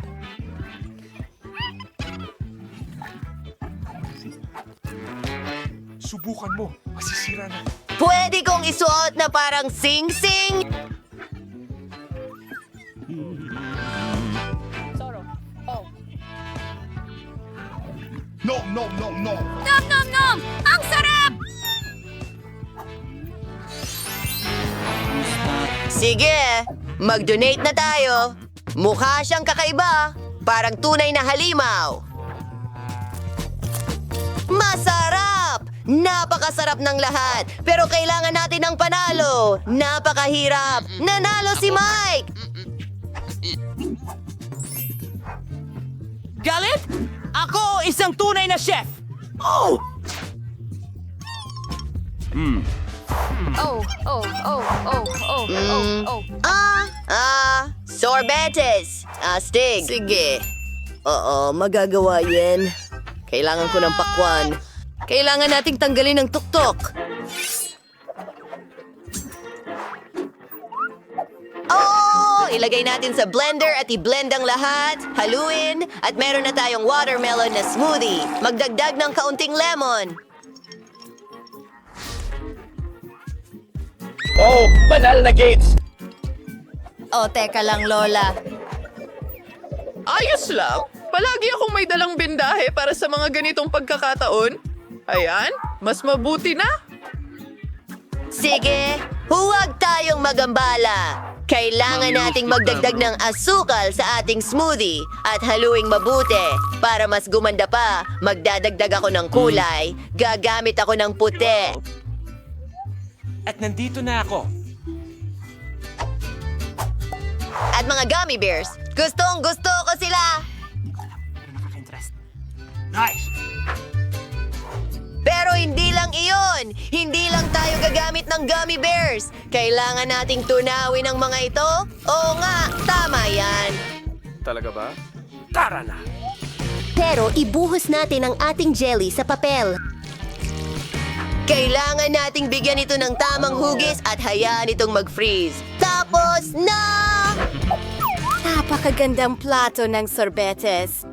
Subukan mo. Masisira na. Pwede kong isuot na parang sing-sing. Nom nom nom! Ang sarap! Sige, mag-donate na tayo. Mukha siyang kakaiba. Parang tunay na halimaw. Masarap! Napakasarap ng lahat. Pero kailangan natin ng panalo. Napakahirap. Nanalo si Mike! Galit? Ako, isang tunay na chef! Oh! Sorbetes. Astig. Sige. Oo, magagawa yan. Kailangan ko ng pakwan. Kailangan nating tanggalin ang tuktok. Oh! Ilagay natin sa blender at i-blend ang lahat. Haluin. At meron na tayong watermelon na smoothie. Magdagdag ng kaunting lemon. Oh, banal na gates! O, teka lang, Lola. Ayos lang. Palagi akong may dalang bindahe para sa mga ganitong pagkakataon. Ayan, mas mabuti na. Sige, huwag tayong magambala. Kailangan nating magdagdag ng asukal sa ating smoothie at haluing mabuti. Para mas gumanda pa, magdadagdag ako ng kulay. Gagamit ako ng puti. At nandito na ako. At mga gummy bears, gustong gusto ko sila. Nice! Pero hindi lang iyon. Hindi lang tayo gagamit ng gummy bears. Kailangan nating tunawin ang mga ito. Oo nga, tama yan. Talaga ba? Tara na! Pero ibuhos natin ang ating jelly sa papel. Kailangan nating bigyan ito ng tamang hugis at hayaan itong mag-freeze. Tapos na! Napakagandang plato ng sorbetes.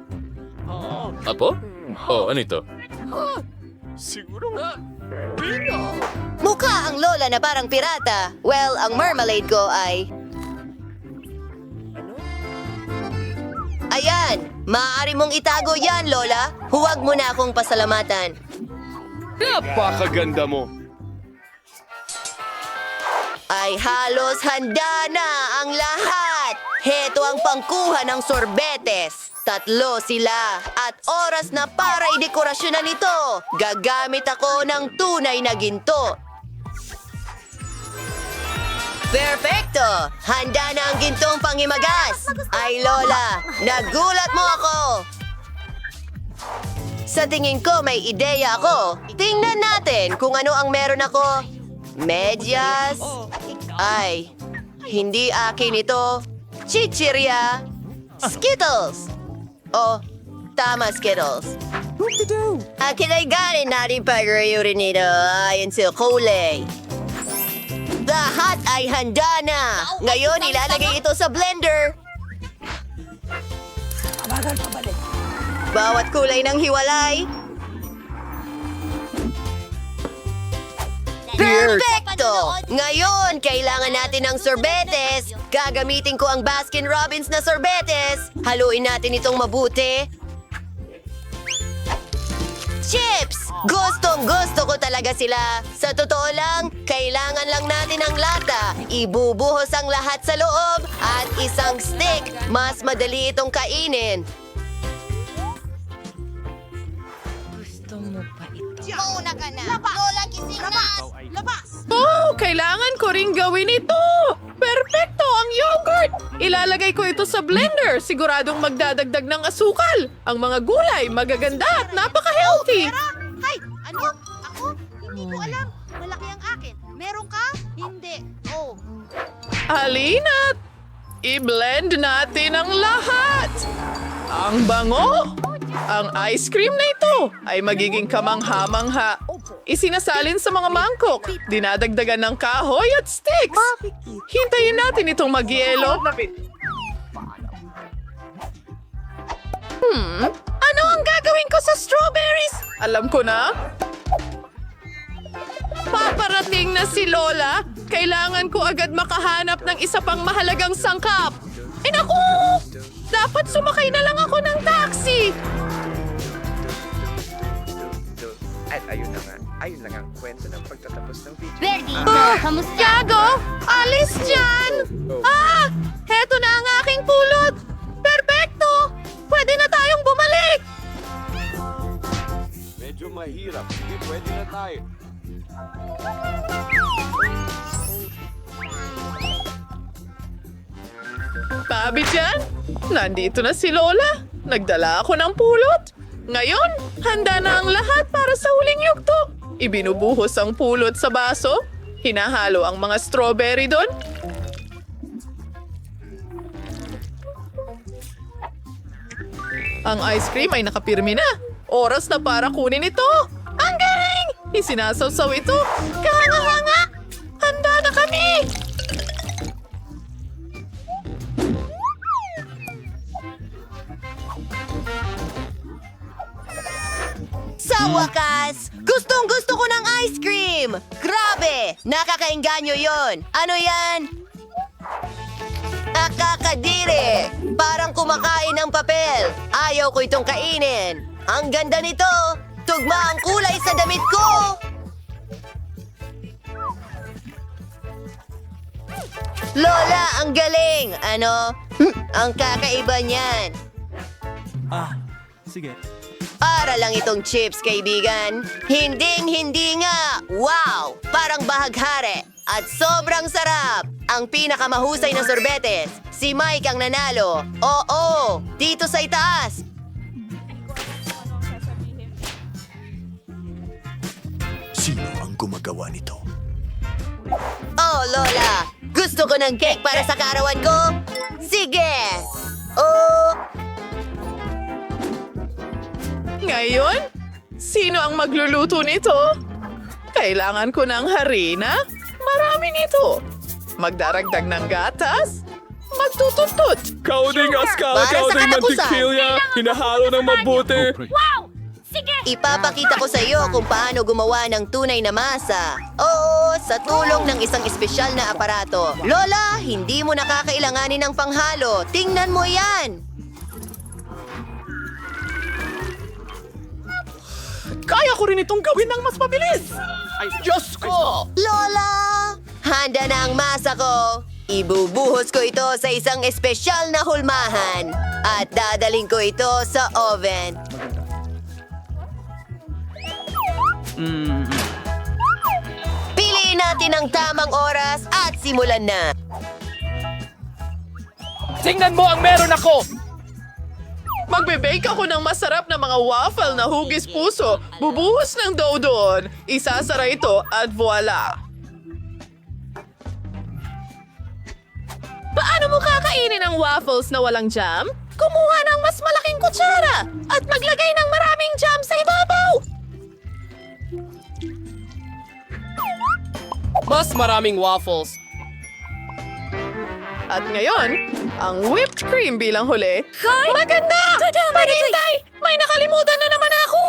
Apo? Oh, ano ito? Siguro nga. Mukha ang lola na parang pirata. Well, ang marmalade ko ay... Ayan! Maaari mong itago yan, Lola. Huwag mo na akong pasalamatan. Napakaganda mo. Ay halos handa na ang lahat. Heto ang pangkuha ng sorbetes. 3 sila at oras na para idekorasyonan ito. Gagamit ako ng tunay na ginto. Perfecto! Handa na ang gintong pangimagas. Ay Lola, nagulat mo ako. Sa tingin ko may ideya ako. Tingnan natin kung ano ang meron ako. Medyas. Ay, hindi akin ito. Chichirya. Skittles. Oh, tama Skittles. Akin ay galing natin pag-rayurin nito ayon sa kulay. Lahat ay handa na. Ngayon ilalagay ito sa blender. Bawat kulay ng hiwalay. Perfecto! Ngayon, kailangan natin ng sorbetes. Gagamitin ko ang Baskin-Robbins na sorbetes. Haluin natin itong mabuti. Chips! Gustong-gusto ko talaga sila. Sa totoo lang, kailangan lang natin ang lata. Ibubuhos ang lahat sa loob at isang stick. Mas madali itong kainin. Mauna ka na. Lola, gising na. Labas! Oh, kailangan ko ring gawin ito! Perfecto ang yogurt! Ilalagay ko ito sa blender. Siguradong magdadagdag ng asukal. Ang mga gulay, magaganda at napaka-healthy. Hay! Ano? Ako? Hindi ko alam. Malaki ang akin. Meron ka? Hindi. Oh. Halina't i-blend natin ang lahat. Ang bango! Ang ice cream na ito ay magiging kamangha-mangha. Isinasalin sa mga mangkok, dinadagdagan ng kahoy at sticks. Hintayin natin itong magyelo. Ano ang gagawin ko sa strawberries? Alam ko na. Paparating na si Lola. Kailangan ko agad makahanap ng isa pang mahalagang sangkap. Eh naku! Dapat sumakay na lang ako ng taxi. At ayun na nga. Ayun lang ang kwento ng pagtatapos ng video. Verdi, kamusta? Yago! Alis dyan! Heto na ang aking pulot! Perfecto! Pwede na tayong bumalik! Medyo mahirap. Hindi pwede na tayo. Tabi dyan! Nandito na si Lola. Nagdala ako ng pulot. Ngayon, handa na ang lahat para sa huling yugto. Ibinubuhos ang pulot sa baso. Hinahalo ang mga strawberry doon. Ang ice cream ay nakapirmi na. Oras na para kunin ito. Ang galing! Isinasawsaw ito. Kahanga-hanga! Handa na kami! Sa wakas, gustong-gusto ko ng ice cream! Grabe! Nakakainganyo yon. Ano yan? Nakakadiri! Parang kumakain ng papel. Ayaw ko itong kainin. Ang ganda nito! Tugma ang kulay sa damit ko! Lola, ang galing! Ano? Ang kakaiba niyan. Sige. Para lang itong chips, kaibigan. Hinding-hindi nga. Wow! Parang bahaghari. At sobrang sarap. Ang pinakamahusay na sorbetes. Si Mike ang nanalo. Oo! Dito sa itaas. Sino ang gumagawa nito? Oh, Lola! Gusto ko ng cake para sa kaarawan ko? Sige! Oh! Ngayon, sino ang magluluto nito? Kailangan ko ng harina? Marami nito. Magdaragdag ng gatas? Magtutuntut. Kauding askal, Para sa kauding katapusan. mantikilya. Hinahalo ng mabuti. Ipapakita ko sa iyo kung paano gumawa ng tunay na masa. Oo, sa tulong ng isang espesyal na aparato. Lola, hindi mo nakakailanganin ng panghalo. Tingnan mo yan! Kaya ko rin itong gawin ng mas mabilis. Ay, Diyos ko! Lola! Handa na ang masa ko. Ibubuhos ko ito sa isang espesyal na hulmahan. At dadaling ko ito sa oven. Piliin natin ang tamang oras at simulan na. Tingnan mo ang meron ako! Magbe-bake ako ng masarap na mga waffle na hugis puso. Bubuhos ng dough doon. Isasara ito at voila. Paano mo kakainin ang waffles na walang jam? Kumuha ng mas malaking kutsara at maglagay ng maraming jam sa ibabaw. Mas maraming waffles. At ngayon, ang whipped cream bilang huli. Maganda! Maghintay! May nakalimutan na naman ako!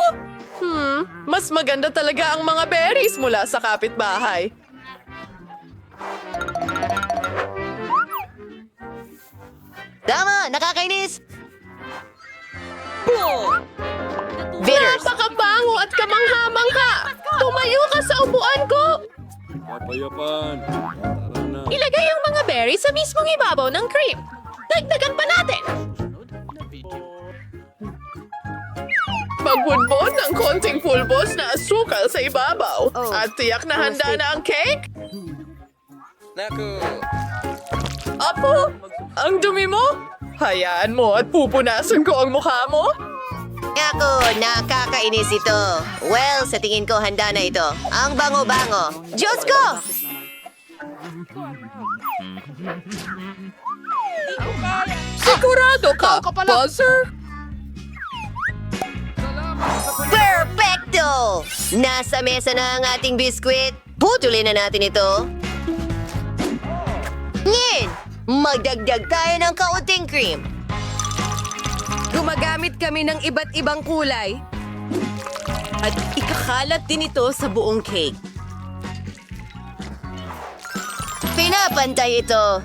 Mas maganda talaga ang mga berries mula sa kapitbahay. Tama, nakakainis! Bitters! Napakabango at kamangha-mangha! Tumayo ka sa upuan ko! Papayapan. Tara na. Ilagay ang mga berries sa mismong ibabaw ng cream. Dagdagan pa natin! Magbudbod ng konting pulbos na asukal sa ibabaw. At tiyak na handa na ang cake? Naku. Apo, ang dumi mo? Hayaan mo at pupunasan ko ang mukha mo? Ako, nakakainis ito. Well, sa tingin ko handa na ito. Ang bango-bango. Diyos ko! Sigurado ka, Buzzer? Perfecto! Nasa mesa na ang ating biskwit. Putulin na natin ito. Ngayon, magdagdag tayo ng kaunting cream. Gumagamit kami ng iba't ibang kulay. At ikakalat din ito sa buong cake. Pinapantay ito.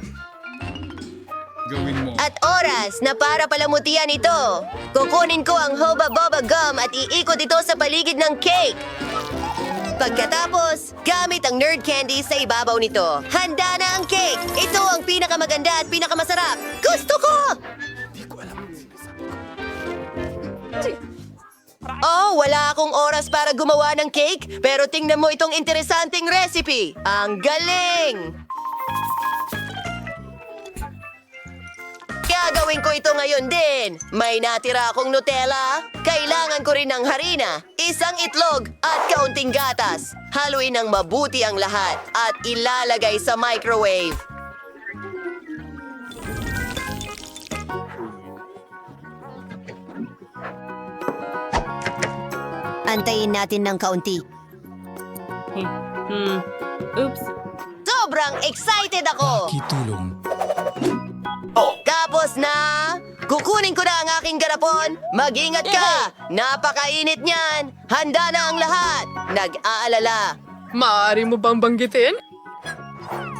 Gawin mo. At oras na para palamutian ito. Kukunin ko ang Hoba Boba Gum at iikot ito sa paligid ng cake. Pagkatapos, gamit ang nerd candy sa ibabaw nito. Handa na ang cake! Ito ang pinakamaganda at pinakamasarap. Gusto ko! Oh, wala akong oras para gumawa ng cake, pero tingnan mo itong interesanting recipe. Ang galing! Gagawin ko ito ngayon din. May natira akong Nutella. Kailangan ko rin ng harina, isang itlog at kaunting gatas. Haluin ng mabuti ang lahat at ilalagay sa microwave. Antayin natin ng kaunti. Oops. Sobrang excited ako! Kitulong. Tapos na! Kukunin ko na ang aking garapon. Mag-ingat ka! Napakainit niyan! Handa na ang lahat! Nag-aalala. Maaari mo bang banggitin?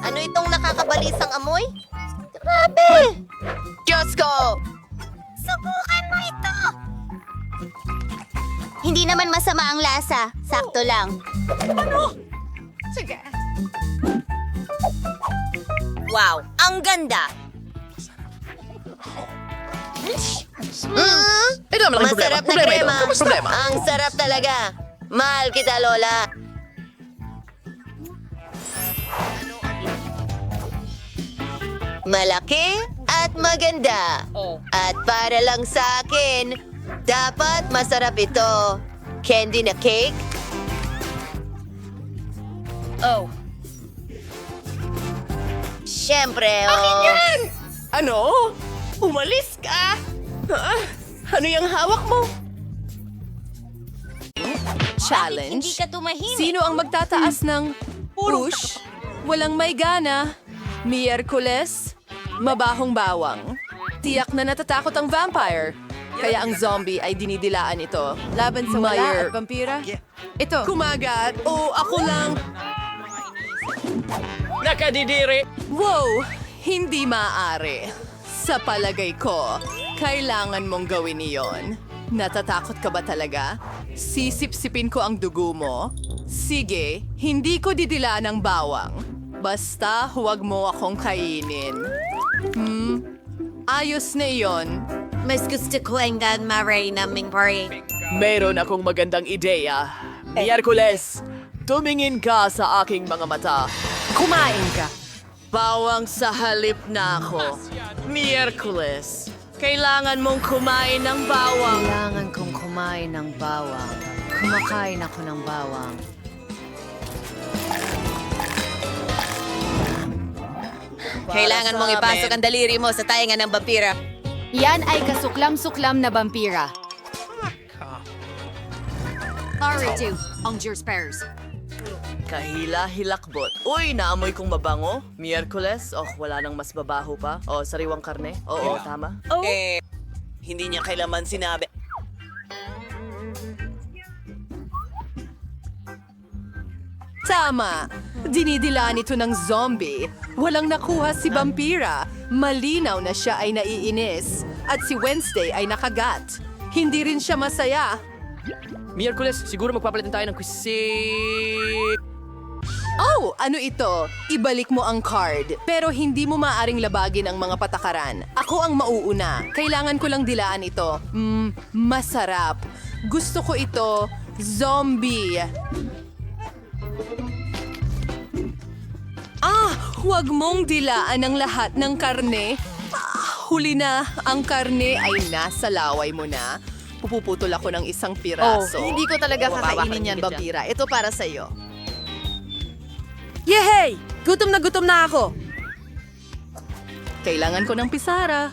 Ano itong nakakabalisang amoy? Grabe! Diyos ko! Subukan mo ito! Hindi naman masama ang lasa. Sakto lang. Sige. Wow! Ang ganda! Ito naman ang problema. Masarap na krema. Problema. Ang sarap talaga. Mahal kita, Lola. Malaki at maganda. At para lang sa akin, dapat masarap ito. Candy na cake? Oh. Siyempre, oh. Ano? Umalis ka! Ano yung hawak mo? Challenge? Hindi ka tumahimik. Sino ang magtataas ng push? Walang may gana. Miyerkules, mabahong bawang. Tiyak na natatakot ang vampire. Kaya ang zombie ay dinidilaan ito. Laban sa wala at vampira? Ito. Kumagat. O ako lang. Nakadidiri. Wow! Hindi maaari. Sa palagay ko, kailangan mong gawin iyon. Natatakot ka ba talaga? Sisip-sipin ko ang dugo mo? Sige, hindi ko didilaan ng bawang. Basta huwag mo akong kainin. Ayos na iyon. Mas gusto ko ang maray naming pare. Meron akong magandang ideya. Miyerkules, tumingin ka sa aking mga mata. Kumain ka. Bawang sa halip na ako. Miyerkules, kailangan mong kumain ng bawang. Kailangan kong kumain ng bawang. Kumakain ako ng bawang. Kailangan mong ipasok ang daliri mo sa tainga ng vampira. Yan ay kasuklam-suklam na vampira. Narito ang Dear Spares. Kahila-hilakbot. Uy, naamoy kong mabango. Miyerkules, wala nang mas babaho pa. Sariwang karne. Oo, tama. Hindi niya kailaman sinabi. Tama! Dinidilaan ito ng zombie. Walang nakuha si Vampira. Malinaw na siya ay naiinis. At si Wednesday ay nakagat. Hindi rin siya masaya. Miyerkules, siguro magpapalitan tayo ng quiz. Oh, ano ito? Ibalik mo ang card. Pero hindi mo maaring labagin ang mga patakaran. Ako ang mauuna. Kailangan ko lang dilaan ito. Masarap. Gusto ko ito. Zombie. Huwag mong dilaan ang lahat ng karne. Huli na. Ang karne ay nasa laway mo na. Pupuputol ako ng isang piraso. Hindi ko talaga kakainin yan, vampira. Ito para sa'yo. Yehey! Gutom na ako. Kailangan ko ng pisara.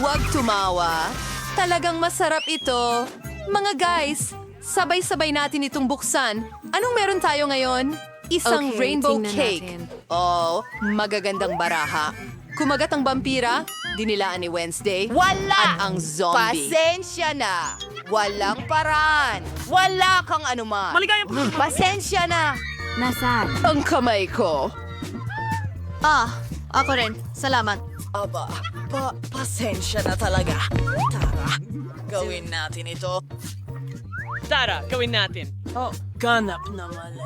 Huwag tumawa. Talagang masarap ito. Mga guys, sabay-sabay natin itong buksan. Anong meron tayo ngayon? Isang Okay, rainbow tingnan cake. natin. Oh, magagandang baraha. Kumagat ang vampira, dinilaan ni Wednesday. Wala! At ang zombie. Pasensya na! Walang paraan! Wala kang anuman! Maligayang Pasensya na! Nasaan? Ang kamay ko. Ako rin. Salamat. Aba, pasensya na talaga. Tara, gawin natin ito. Tara, gawin natin. Oh, ganap na mali.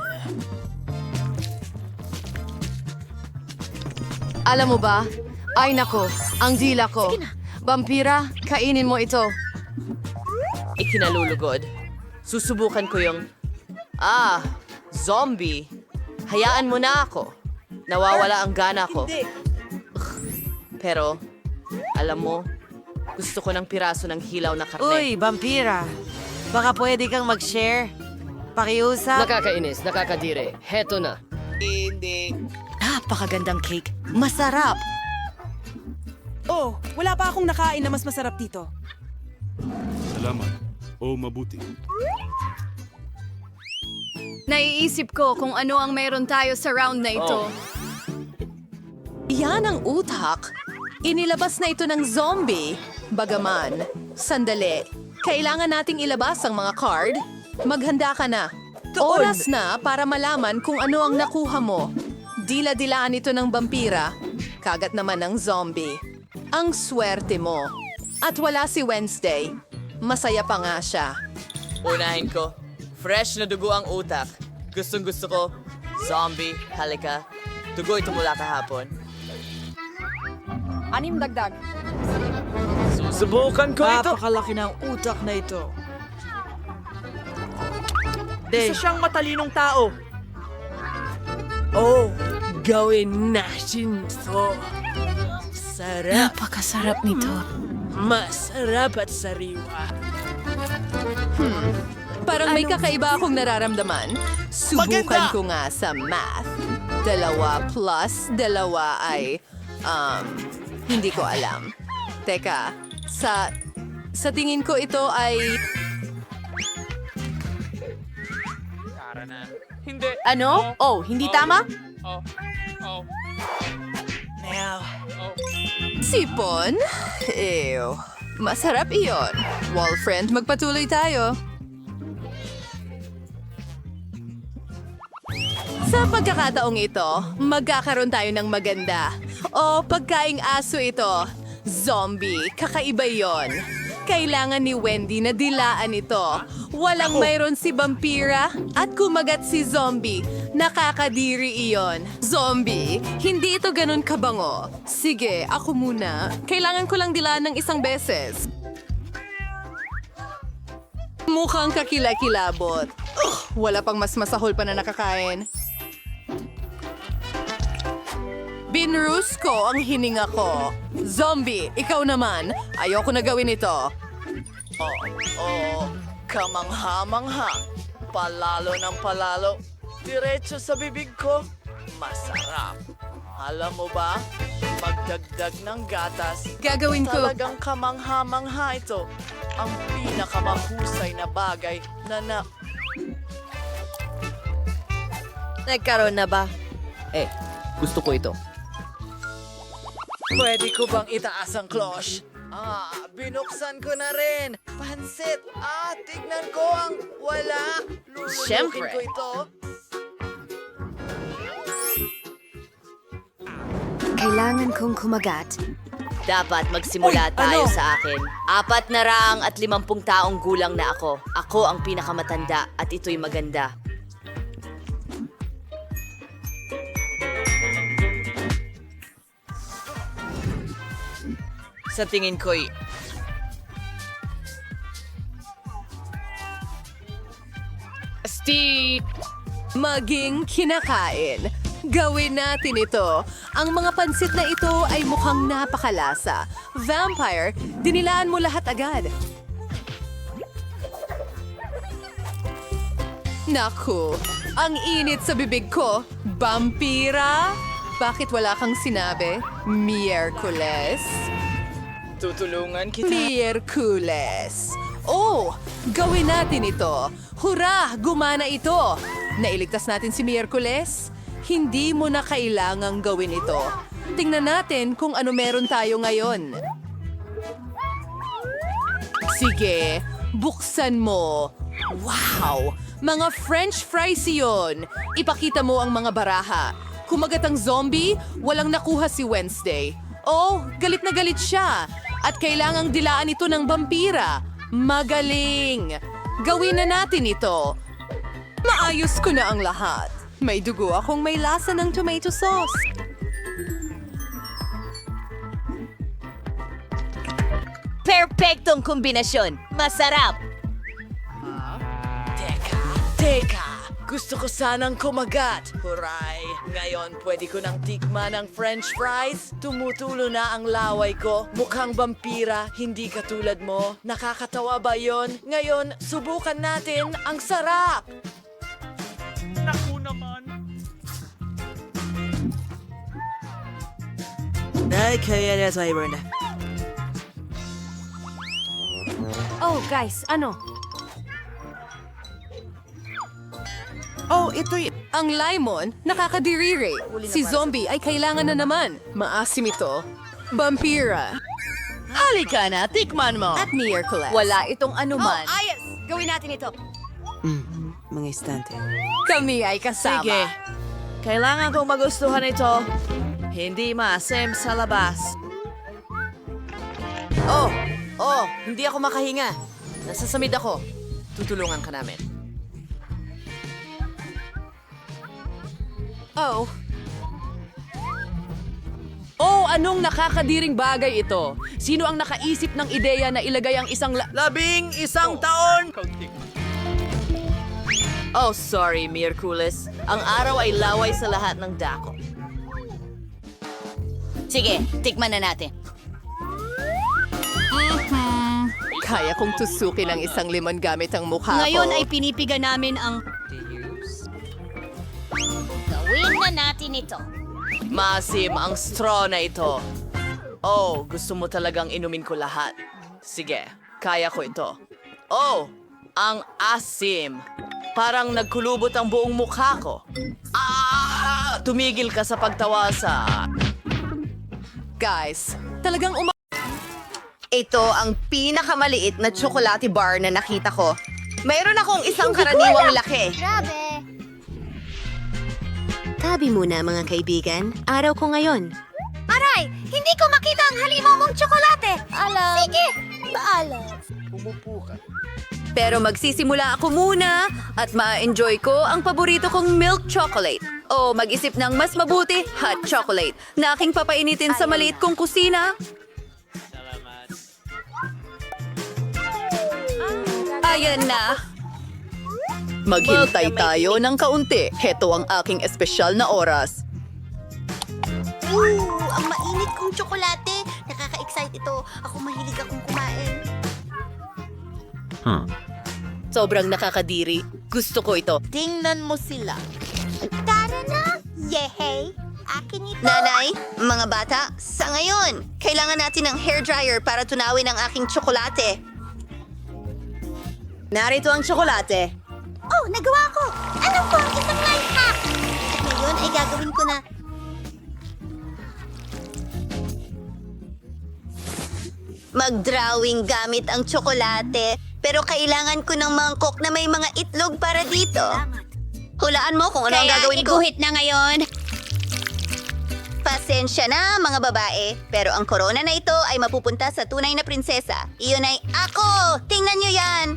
Alam mo ba? Ay nako, ang dila ko. Vampira, kainin mo ito. Ikinalulugod. Susubukan ko yung... zombie. Hayaan mo na ako. Nawawala ang gana ko. Pero, alam mo, gusto ko ng piraso ng hilaw na karne. Uy, vampira. Baka pwede kang mag-share. Pakiusap. Nakakainis, nakakadire. Heto na. Hindi. Napakagandang cake. Masarap. Oh, wala pa akong nakain na mas masarap dito. Salamat. O mabuti. Naiisip ko kung ano ang meron tayo sa round na ito. Yan ang utak. Inilabas na ito ng zombie. Bagaman, sandali. Kailangan nating ilabas ang mga card. Maghanda ka na. Oras na para malaman kung ano ang nakuha mo. Dila-dilaan ito ng vampira. Kagat naman ng zombie. Ang swerte mo. At wala si Wednesday. Masaya pa nga siya. Unahin ko. Fresh na dugo ang utak. Gustong gusto ko. Zombie, halika. Dugo ito mula kahapon. Susubukan ko ito. Napakalaki ng utak na ito. Isa siyang matalinong tao. Oh, gawin natin to. Sarap. Napakasarap nito. Masarap at sariwa. Parang may kakaiba akong nararamdaman. Subukan ko nga sa math. 2 plus 2 ay, hindi ko alam. Teka, sa tingin ko ito ay... Hindi. Ano? Oh, hindi tama? Sipon? Ew. Masarap iyon. Wall friend, magpatuloy tayo. Sa pagkakataong ito, magkakaroon tayo ng maganda. O pagkaing aso ito. Zombie, kakaiba yon. Kailangan ni Wendy na dilaan ito. Walang mayroon si vampira at kumagat si zombie. Nakakadiri iyon. Zombie, hindi ito ganun kabango. Sige, ako muna. Kailangan ko lang dilaan ng isang beses. Mukhang kakilakilabot. Wala pang mas masahol pa na nakakain. Binrus ko ang hininga ko. Zombie, ikaw naman. Ayoko na gawin ito. Kamangha-mangha. Palalo ng palalo. Diretso sa bibig ko. Masarap. Alam mo ba? Magdagdag ng gatas. Gagawin ko. Talagang kamangha-mangha ito. Ang pinakamahusay na bagay na Nagkaroon na ba? gusto ko ito. Pwede ko bang itaas ang cloche? Binuksan ko na rin. Pansit. Tignan ko ang wala. Lulukin Siyempre. ko ito. Kailangan kong kumagat. Dapat magsimula tayo sa akin. 4 na rang at 50 taong gulang na ako. Ako ang pinakamatanda at ito'y maganda. Sa tingin ko'y... Steve! Maging kinakain. Gawin natin ito. Ang mga pansit na ito ay mukhang napakalasa. Vampire, dinilaan mo lahat agad. Naku, ang init sa bibig ko. Vampira? Bakit wala kang sinabi? Miyerkules? Tutulungan kita. Miyerkules. Oh, gawin natin ito. Hurra! Gumana ito. Nailigtas natin si Miyerkules. Hindi mo na kailangang gawin ito. Tingnan natin kung ano meron tayo ngayon. Sige, buksan mo. Wow! Mga French fries yun. Ipakita mo ang mga baraha. Kumagat ang zombie, walang nakuha si Wednesday. Oh, galit na galit siya. At kailangang dilaan ito ng vampira. Magaling! Gawin na natin ito. Maayos ko na ang lahat. May dugo akong may lasa ng tomato sauce. Perpektong kombinasyon. Masarap. Teka, gusto ko sanang kumagat. Huray! Ngayon, pwede ko nang tikman ang French fries. Tumutulo na ang laway ko. Mukhang vampira, hindi katulad mo. Nakakatawa ba yon? Ngayon, subukan natin. Ang sarap! Naku naman. Ay, kaya na tayo na. Oh, guys, ano? Oh, ito'y... Ang lemon, nakakadiriri. Si zombie ay kailangan na naman. Maasim ito. Vampira. Halika na, tikman mo. At Miyerkules. Wala itong anuman. ayos! Gawin natin ito. Mga istante. Kami ay kasama. Sige. Kailangan kong magustuhan ito. Hindi maasim sa labas. Oh, hindi ako makahinga. Nasasamid ako. Tutulungan ka namin. Oh, anong nakakadiring bagay ito? Sino ang nakaisip ng ideya na ilagay ang isang 11 taon! Oh, sorry, Miyerkules. Ang araw ay laway sa lahat ng dako. Sige, tikman na natin. Kaya kong tusukin ang isang limon gamit ang mukha Ngayon ko. ay pinipiga namin ang... Gawin na natin ito. Maasim ang straw na ito. Oh, gusto mo talagang inumin ko lahat. Sige, kaya ko ito. Oh, ang asim. Parang nagkulubot ang buong mukha ko. Tumigil ka sa pagtawa sa... Guys, talagang Ito ang pinakamaliit na chocolate bar na nakita ko. Mayroon akong isang karaniwang laki. Grabe! Tabi muna mga kaibigan. Araw ko ngayon. Aray! Hindi ko makita ang halimaw mong tsokolate! Alam. Sige! Paalam. Pero magsisimula ako muna at ma-enjoy ko ang paborito kong milk chocolate. O mag-isip ng mas mabuti, hot chocolate, na aking papainitin sa maliit kong kusina. Ayan na. Maghintay tayo ng kaunti. Heto ang aking espesyal na oras. Ang mainit kong tsokolate. Nakaka-excite ito. Ako mahilig akong kumain. Sobrang nakakadiri. Gusto ko ito. Tingnan mo sila. Tara na! Yehey! Akin ito. Nanay, mga bata, sa ngayon, kailangan natin ng hairdryer para tunawin ang aking tsokolate. Narito ang tsokolate. Oh, nagawa ko! Ano po ang isang life hack? At ngayon ay gagawin ko na... Mag-drawing gamit ang tsokolate. Pero kailangan ko ng mangkok na may mga itlog para dito. Hulaan mo kung ano ang gagawin ko. iguhit na ngayon. Pasensya na, mga babae. Pero ang corona na ito ay mapupunta sa tunay na prinsesa. Iyon ay ako! Tingnan nyo yan!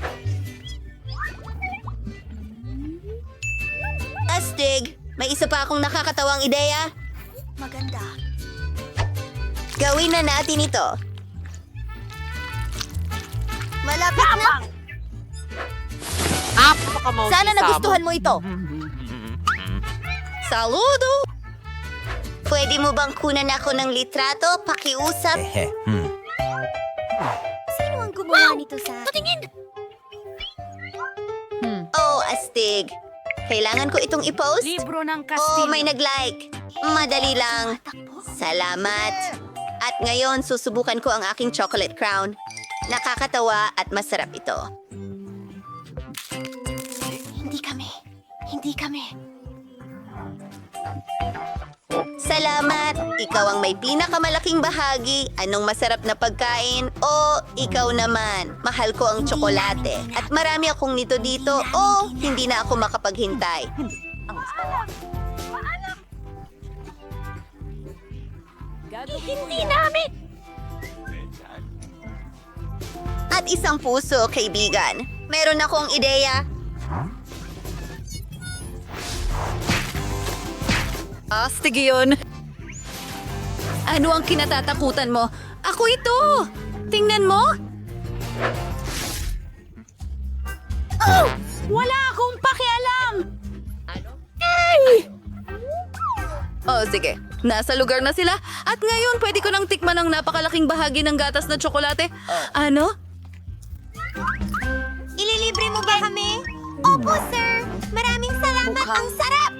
Astig, may isa pa akong nakakatawang ideya. Maganda. Gawin na natin ito. Malapit na. Sana nagustuhan mo ito. Saludo! Pwede mo bang kunan ako ng litrato? Pakiusap? Sino ang gumawa nito sa... Patingin! Oh, astig. Kailangan ko itong i-post? Libro ng Oh, Kastil. may nag-like. Madali lang. Salamat. At ngayon, susubukan ko ang aking chocolate crown. Nakakatawa at masarap ito. Hindi kami. Salamat! Ikaw ang may pinakamalaking bahagi. Anong masarap na pagkain? O, ikaw naman. Mahal ko ang tsokolate. At marami akong nito dito. O, hindi na ako makapaghintay. Hindi namin! At isang puso, kaibigan. Meron akong ideya. Astig yun. Ano ang kinatatakutan mo? Ako ito! Tingnan mo! Oh! Wala akong pakialam! Oh, sige. Nasa lugar na sila. At ngayon, pwede ko nang tikman ang napakalaking bahagi ng gatas na tsokolate. Ano? Ililibre mo ba kami? Opo, sir. Maraming salamat. Ang sarap!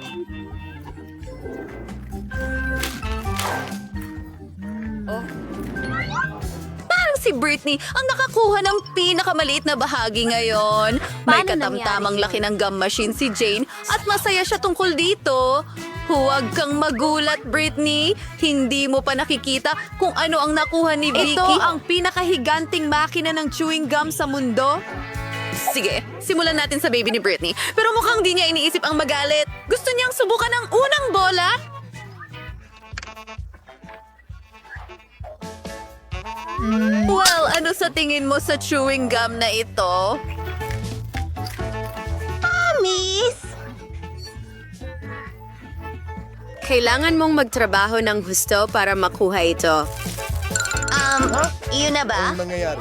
Parang si Britney ang nakakuha ng pinakamaliit na bahagi ngayon. May katamtamang laki ng gum machine si Jane at masaya siya tungkol dito. Huwag kang magulat, Britney. Hindi mo pa nakikita kung ano ang nakuha ni Vicky. Ito ang pinakahiganting makina ng chewing gum sa mundo. Sige, simulan natin sa baby ni Britney. Pero mukhang di niya iniisip ang magalit. Gusto niyang subukan ang unang bola. Well, ano sa tingin mo sa chewing gum na ito? Miss! Kailangan mong magtrabaho ng husto para makuha ito. Yun na ba?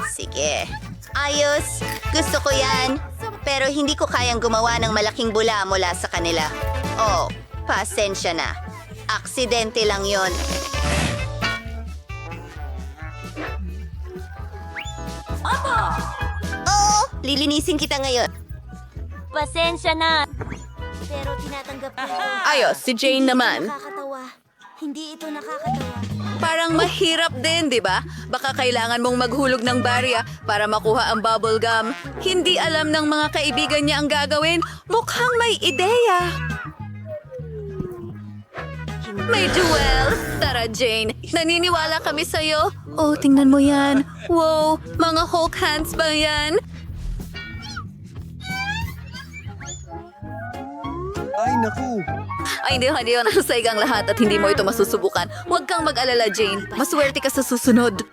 Sige. Ayos. Gusto ko yan. Pero hindi ko kayang gumawa ng malaking bula mula sa kanila. Oh, pasensya na. Aksidente lang yon. Oo, lilinisin kita ngayon. Pasensya na. Pero tinatanggap ko. Ayos, si Jane naman. Nakakatawa. Hindi ito nakakatawa. Parang mahirap din, di ba? Baka kailangan mong maghulog ng barya para makuha ang bubble gum. Hindi alam ng mga kaibigan niya ang gagawin. Mukhang may ideya. May jewel. Tara, Jane. Naniniwala kami sa'yo. Oh, tingnan mo yan. Wow, mga Hulk hands ba yan? Ay, naku. Ay, hindi ko nasasayag ang lahat at hindi mo ito masusubukan. Huwag kang mag-alala, Jane. Maswerte ka sa susunod.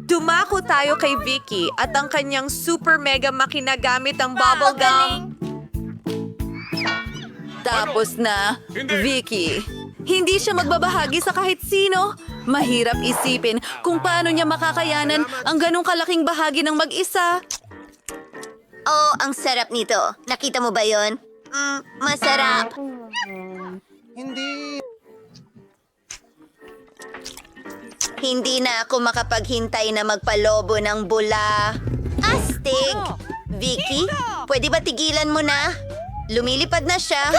Dumako tayo kay Vicky at ang kanyang super mega makina gamit ang bubble gum. Tapos na, Vicky. Hindi siya magbabahagi sa kahit sino. Mahirap isipin kung paano niya makakayanan ang ganong kalaking bahagi ng mag-isa. Oh, ang sarap nito. Nakita mo ba yon? Masarap. Hindi na ako makapaghintay na magpalobo ng bula. Astig! Vicky, pwede ba tigilan mo na? Lumilipad na siya.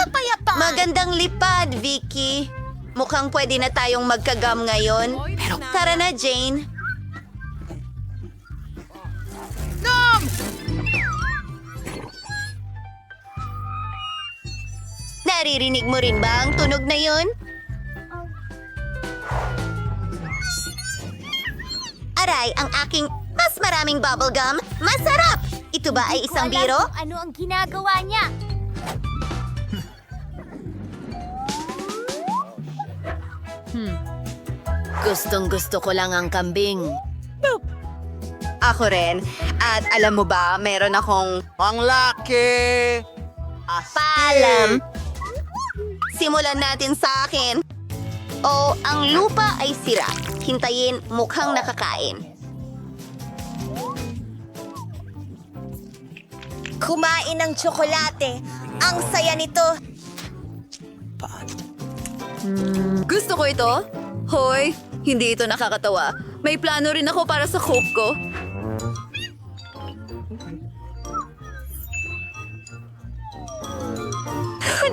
Magandang lipad, Vicky. Mukhang pwede na tayong magkagam ngayon. Pero tara na, Jane. Naririnig mo rin ba ang tunog na yun? Aray, ang aking mas maraming bubblegum. Masarap! Ito ba ay isang biro? Ano ang ginagawa niya? Gustong-gusto ko lang ang kambing. Ako rin. At alam mo ba, meron akong... Ang laki! Paalam! Simulan natin sa akin. Oh, ang lupa ay sira. Hintayin, mukhang nakakain. Kumain ng tsokolate. Ang saya nito. Gusto ko ito. Hoy, hindi ito nakakatawa. May plano rin ako para sa Coke ko.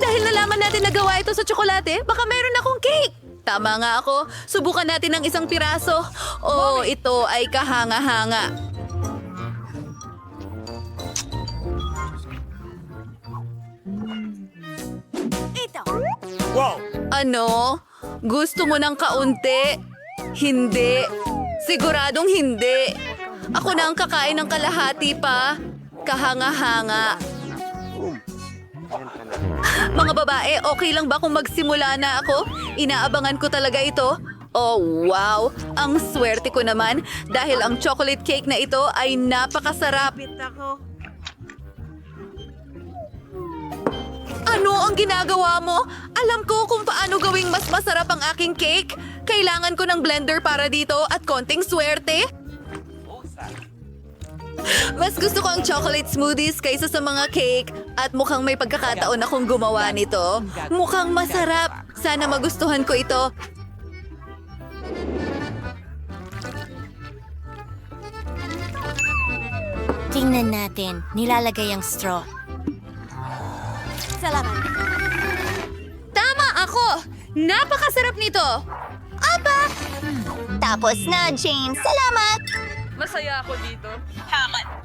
Dahil nalaman natin na gawa ito sa tsokolate, baka meron akong cake. Tama nga ako. Subukan natin ng isang piraso. Oh, ito ay kahanga-hanga. Wow! Ano? Gusto mo ng kaunti? Hindi. Siguradong hindi. Ako na ang kakain ng kalahati pa. Kahanga-hanga. Mga babae, okay lang ba kung magsimula na ako? Inaabangan ko talaga ito. Oh, wow! Ang swerte ko naman dahil ang chocolate cake na ito ay napakasarap. Ano ang ginagawa mo? Alam ko kung paano gawing mas masarap ang aking cake. Kailangan ko ng blender para dito at konting swerte. Mas gusto ko ang chocolate smoothies kaysa sa mga cake at mukhang may pagkakataon akong gumawa nito. Mukhang masarap. Sana magustuhan ko ito. Tingnan natin. Nilalagay ang straw. Salamat. Tama ako! Napakasarap nito! Aba! Tapos na, Jane. Salamat! Masaya ako dito. Haman.